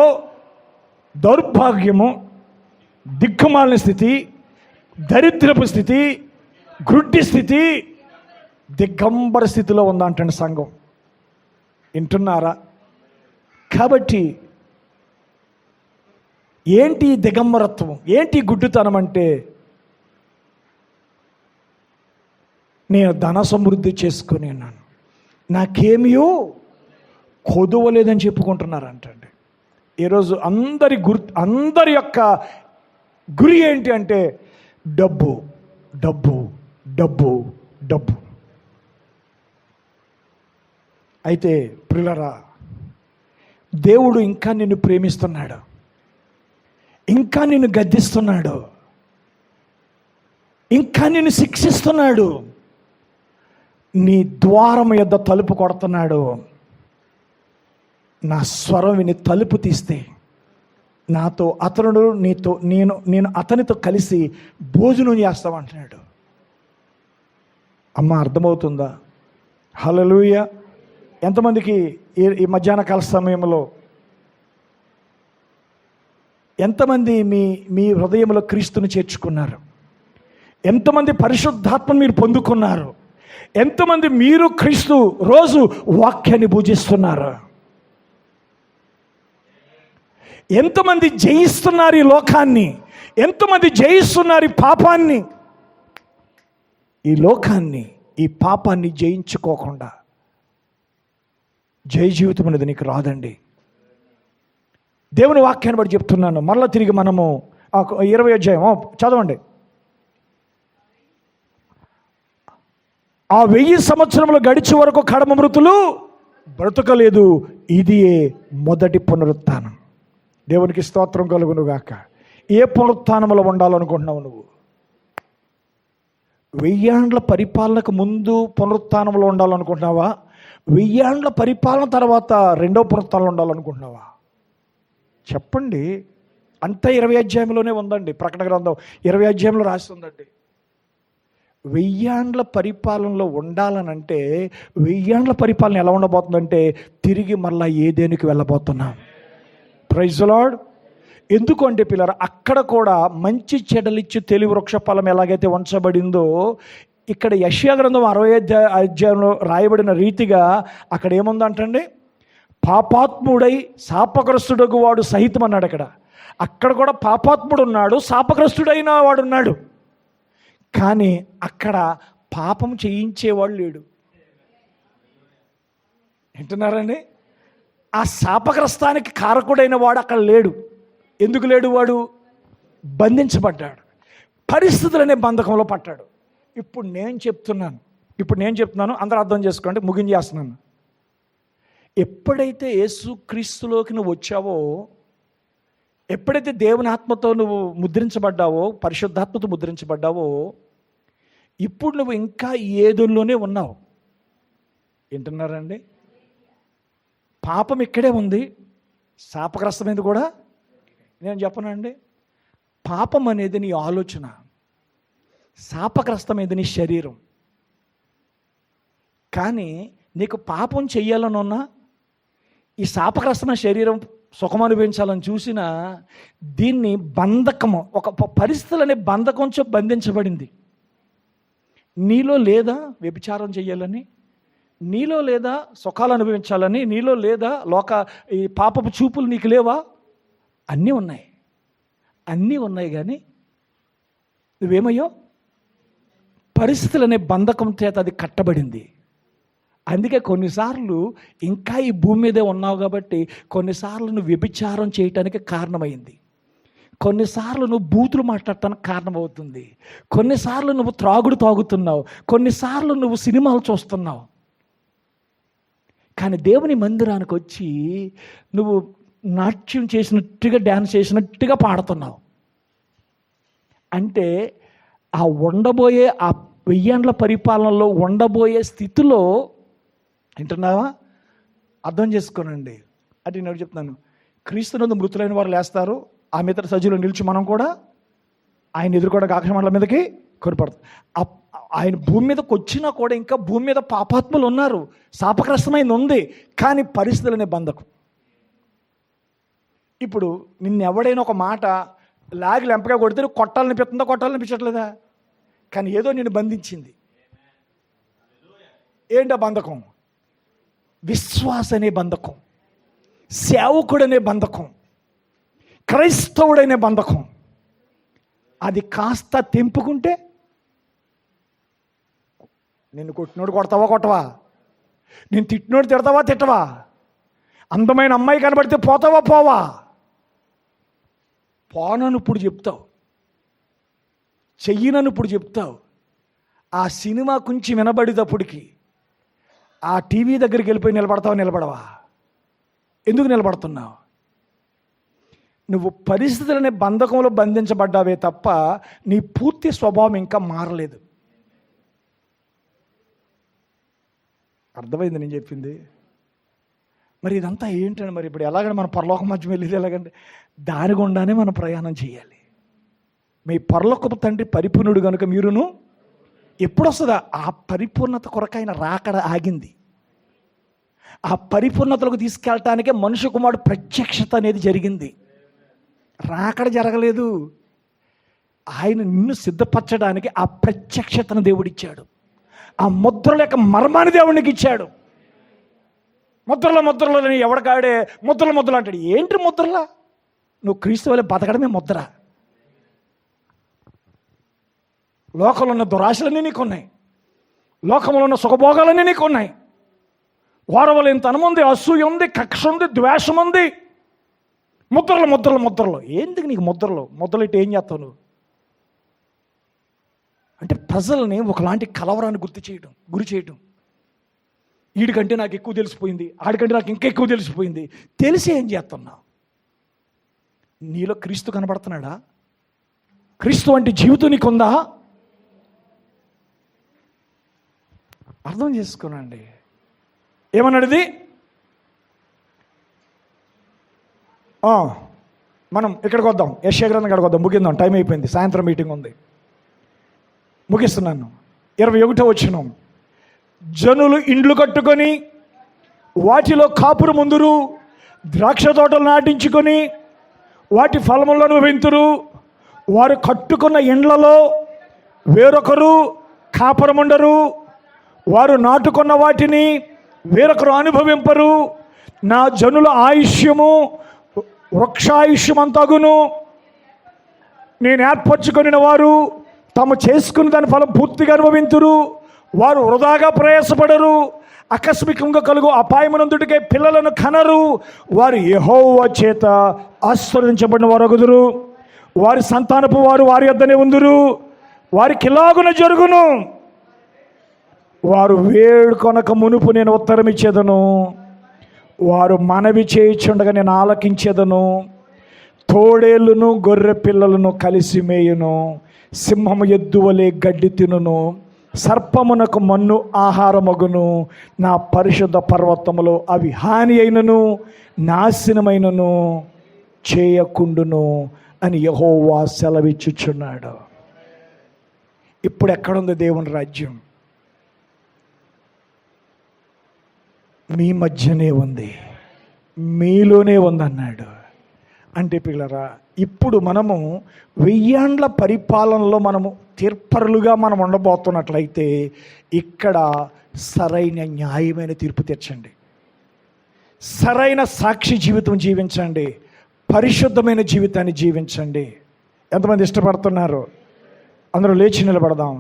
దౌర్భాగ్యము, దిక్కుమాలిన స్థితి, దరిద్రపు స్థితి, గ్రుడ్డి స్థితి, దిగంబర స్థితిలో ఉందంటండి సంఘం. వింటున్నారా? కాబట్టి ఏంటి దిగంబరత్వం, ఏంటి గుడ్డుతనం అంటే, నేను ధన సమృద్ధి చేసుకుని ఉన్నాను, నాకేమియో కొదువలేదని చెప్పుకుంటున్నారంటండి. ఈరోజు అందరి యొక్క గురి ఏంటి అంటే డబ్బు డబ్బు డబ్బు డబ్బు. అయితే ప్రియులారా, దేవుడు ఇంకా నిన్ను ప్రేమిస్తున్నాడు, ఇంకా నిన్ను గద్దిస్తున్నాడు, ఇంకా నిన్ను శిక్షిస్తున్నాడు, నీ ద్వారం యొద్ద తలుపు కొడుతున్నాడు. నా స్వరం విని తలుపు తీస్తే నాతో అతనుడు నేను అతనితో కలిసి భోజనం చేస్తామంటున్నాడు. అమ్మ అర్థమవుతుందా? హల్లెలూయా. ఎంతమందికి ఈ మధ్యాహ్న కాల సమయంలో ఎంతమంది మీ హృదయంలో క్రీస్తుని చేర్చుకున్నారు? ఎంతమంది పరిశుద్ధాత్మను మీరు పొందుకున్నారు? ఎంతమంది మీరు క్రీస్తు రోజు వాక్యాన్ని పూజిస్తున్నారు? ఎంతమంది జయిస్తున్నారు ఈ లోకాన్ని? ఎంతమంది జయిస్తున్నారు ఈ పాపాన్ని? ఈ లోకాన్ని, ఈ పాపాన్ని జయించుకోకుండా జయ జీవితం అనేది నీకు రాదండి. దేవుని వాక్యాన్ని బట్టి చెప్తున్నాను. మరలా తిరిగి మనము 20వ అధ్యాయం చదవండి. ఆ 1000 సంవత్సరములు గడిచే వరకు కడమ మృతులు బ్రతకలేదు. ఇది మొదటి పునరుత్థానం. దేవునికి స్తోత్రం కలుగును గాక. ఏ పునరుత్థానంలో ఉండాలనుకుంటున్నావు నువ్వు? 1000 ఏండ్ల పరిపాలనకు ముందు పునరుత్థానంలో ఉండాలనుకుంటున్నావా? 1000 ఏండ్ల పరిపాలన తర్వాత రెండవ పునరుత్థానంలో ఉండాలనుకుంటున్నావా? చెప్పండి. అంతా 20 అధ్యాయంలోనే ఉందండి. ప్రకటన గ్రంథం 20 అధ్యాయంలో రాసి ఉందండి. 1000 ఏండ్ల పరిపాలనలో ఉండాలనంటే 1000 ఏండ్ల పరిపాలన ఎలా ఉండబోతుందంటే తిరిగి మళ్ళా ఏదేనికి వెళ్ళబోతున్నాం. Praise the lord. ఎందుకు అంటే పిల్లరా, అక్కడ కూడా మంచి చెడ్డలిచ్చి తెలివి వృక్ష ఫలం ఎలాగైతే ఉంచబడిందో ఇక్కడ యెషయా గ్రంథం 60వ అధ్యాయంలో రాయబడిన రీతిగా అక్కడ ఏముందంటండి? పాపాత్ముడై శాపగ్రస్తుడగు వాడు సహితం అన్నాడు. అక్కడ కూడా పాపాత్ముడు ఉన్నాడు, శాపగ్రస్తుడైన వాడు ఉన్నాడు. కానీ అక్కడ పాపం చేయించేవాడు లేడు. వింటున్నారండి? ఆ శాపగ్రస్తానికి కారకుడైన వాడు అక్కడ లేడు. ఎందుకు లేడు? వాడు బంధించబడ్డాడు, పరిస్థితులనే బంధకంలో పట్టాడు. ఇప్పుడు నేను చెప్తున్నాను, అందరూ అర్థం చేసుకోండి, ముగించేస్తున్నాను. ఎప్పుడైతే యేసుక్రీస్తులోకి నువ్వు వచ్చావో, ఎప్పుడైతే దేవుని ఆత్మతో నువ్వు ముద్రించబడ్డావో, పరిశుద్ధాత్మతో ముద్రించబడ్డావో, ఇప్పుడు నువ్వు ఇంకా ఏదుల్లోనే ఉన్నావు. వింటున్నారండి? పాపం ఇక్కడే ఉంది, శాపగ్రస్తమైనది కూడా. నేను చెప్పనండి, పాపం అనేది నీ ఆలోచన, శాపగ్రస్తమైనది నీ శరీరం. కానీ నీకు పాపం చెయ్యాలని ఉన్నా, ఈ శాపగ్రస్తమైన శరీరం సుఖం అనుభవించాలని చూసినా, దీన్ని బంధకము, ఒక పరిస్థితులనే బంధకంతో బంధించబడింది. నీలో లేదా వ్యభిచారం చెయ్యాలని, నీలో లేదా సుఖాలు అనుభవించాలని, నీలో లేదా ఈ పాపపు చూపులు నీకు లేవా? అన్నీ ఉన్నాయి కానీ నువ్వేమయ్యో? పరిస్థితులనే బంధకం చేత అది కట్టబడింది. అందుకే కొన్నిసార్లు ఇంకా ఈ భూమి మీదే ఉన్నావు కాబట్టి కొన్నిసార్లు నువ్వు వ్యభిచారం చేయటానికి కారణమైంది, కొన్నిసార్లు నువ్వు బూతులు మాట్లాడటానికి కారణమవుతుంది, కొన్నిసార్లు నువ్వు త్రాగుడు తాగుతున్నావు, కొన్నిసార్లు నువ్వు సినిమాలు చూస్తున్నావు. కానీ దేవుని మందిరానికి వచ్చి నువ్వు నాట్యం చేసినట్టుగా, డ్యాన్స్ చేసినట్టుగా పాడుతున్నావు. అంటే ఆ ఉండబోయే ఆ 1000 ఏండ్ల పరిపాలనలో ఉండబోయే స్థితిలో, వింటున్నావా? అర్థం చేసుకోనండి. అంటే నేను చెప్తున్నాను, క్రీస్తునందు మృతులైన వారు లేస్తారు, ఆ మిగతా సజీవులు నిలిచి మనం కూడా ఆయన ఎదుర్కోవడానికి ఆకాశమండలం మీదకి కొనిపడతాం. ఆయన భూమి మీదకి వచ్చినా కూడా ఇంకా భూమి మీద పాపాత్ములు ఉన్నారు, శాపగ్రస్తమైంది ఉంది. కానీ పరిస్థితులనే బంధకం. ఇప్పుడు నిన్నెవడైనా ఒక మాట లాగి లెంపగా కొడితే నువ్వు కొట్టాలనిపిస్తుందా? కొట్టాలనిపించట్లేదా? కానీ ఏదో నిన్ను బంధించింది. ఏంటా బంధకం? విశ్వాస అనే బంధకం, సేవకుడనే బంధకం, క్రైస్తవుడనే బంధకం. అది కాస్త తెంపుకుంటే నిన్ను కొట్టినోడు కొడతావా కొట్టవా? నేను తిట్టినోడు తిడతావా తిట్టవా? అందమైన అమ్మాయి కనబడితే పోతావా పోవా? పోనను ఇప్పుడు చెప్తావు, చెయ్యనను ఇప్పుడు చెప్తావు. ఆ సినిమా కొంచెం వినబడేటప్పటికి ఆ టీవీ దగ్గరికి వెళ్ళిపోయి నిలబడతావా నిలబడవా? ఎందుకు నిలబడుతున్నావు? నువ్వు పరిస్థితులనే బంధకంలో బంధించబడ్డావే తప్ప నీ పూర్తి స్వభావం ఇంకా మారలేదు. అర్థమైంది నేను చెప్పింది? మరి ఇదంతా ఏంటంటే, మరి ఇప్పుడు ఎలాగంటే మన పరలోకం మధ్య వెళ్ళేది ఎలాగంటే దాని గుండానే మనం ప్రయాణం చేయాలి. మీ పరలోకపు తండ్రి పరిపూర్ణుడు కనుక మీరును ఎప్పుడు వస్తుందా? ఆ పరిపూర్ణత కొరకు ఆయన రాకడ ఆగింది. ఆ పరిపూర్ణతలకు తీసుకెళ్ళటానికే మనుష్య కుమారుడు ప్రత్యక్షత అనేది జరిగింది. రాకడ జరగలేదు. ఆయన నిన్ను సిద్ధపరచడానికి ఆ ప్రత్యక్షతను దేవుడిచ్చాడు. ఆ ముద్రల యొక్క మర్మాన్ని దేవునికి ఇచ్చాడు. ముద్రలో ఎవడికాడే ముద్రలు అంటాడు. ఏంటి ముద్రలా? నువ్వు క్రీస్తు వలె బతకడమే ముద్ర. లోకంలో ఉన్న దురాశలన్నీ నీకున్నాయి, లోకంలో ఉన్న సుఖభోగాలన్నీ నీకున్నాయి. ఓరవలేని తనం ఉంది, అసూయ ఉంది, కక్ష ఉంది, ద్వేషం ఉంది. ముద్రలు. ఎందుకు నీకు ముద్రలు ఇటు ఏం చేస్తావు నువ్వు? అంటే ప్రజల్ని ఒకలాంటి కలవరాన్ని గురి చేయడం. వీడికంటే నాకు ఎక్కువ తెలిసిపోయింది, ఆడికంటే నాకు ఇంకా ఎక్కువ తెలిసిపోయింది. తెలిసి ఏం చేస్తున్నావు? నీలో క్రీస్తు కనబడుతున్నాడా? క్రీస్తు వంటి జీవితం నీకుందా? అర్థం చేసుకోనండి. ఏమన్నాడు ఇది? మనం ఇక్కడికి వద్దాం, యెషయా గ్రంథం కాడికి వద్దాం, ముగిద్దాం, టైం అయిపోయింది, సాయంత్రం మీటింగ్ ఉంది, ముగిస్తున్నాను. 21వ వచనం, జనులు ఇండ్లు కట్టుకొని వాటిలో కాపురు ముందురు, ద్రాక్ష తోటలు నాటించుకొని వాటి ఫలములను వెంతురు. వారు కట్టుకున్న ఇండ్లలో వేరొకరు కాపురముండరు, వారు నాటుకున్న వాటిని వేరొకరు అనుభవింపరు. నా జనుల ఆయుష్యము వృక్షాయుష్యమంతగును. నేను ఏర్పరచుకొనిన వారు తాము చేసుకుని దాని ఫలం పూర్తిగా అనుభవింతురు. వారు వృధాగా ప్రయాసపడరు, ఆకస్మికంగా కలుగు అపాయమునందుటికై పిల్లలను కనరు. వారు యెహోవా చేత ఆశీర్వదించబడిన వారు అగుదురు. వారి సంతానపు వారు వారి యొద్దనే ఉందురు. వారికి ఇలాగున జరుగును, వారు వేడుకొనక మునుపు నేను ఉత్తరం ఇచ్చేదను, వారు మనవి చేయుచుండగా నేను ఆలకించేదను. తోడేళ్ళను గొర్రె పిల్లలను కలిసి మేయును, సింహము ఎద్దు వలె గడ్డి తినును, సర్పమునకు మన్ను ఆహారమగును. నా పరిశుద్ధ పర్వతములో అవి హాని అయినను నాశనమైనను చేయకుండును అని యెహోవా సెలవిచ్చుచున్నాడు. ఇప్పుడు ఎక్కడుంది దేవుని రాజ్యం? మీ మధ్యనే ఉంది, మీలోనే ఉందన్నాడు. అంటే పిల్లరా, ఇప్పుడు మనము 1000 ఏండ్ల పరిపాలనలో మనము తీర్పరులుగా మనం ఉండబోతున్నట్లయితే ఇక్కడ సరైన న్యాయమైన తీర్పు తీర్చండి, సరైన సాక్షి జీవితం జీవించండి, పరిశుద్ధమైన జీవితాన్ని జీవించండి. ఎంతమంది ఇష్టపడుతున్నారు? అందరూ లేచి నిలబడదాం.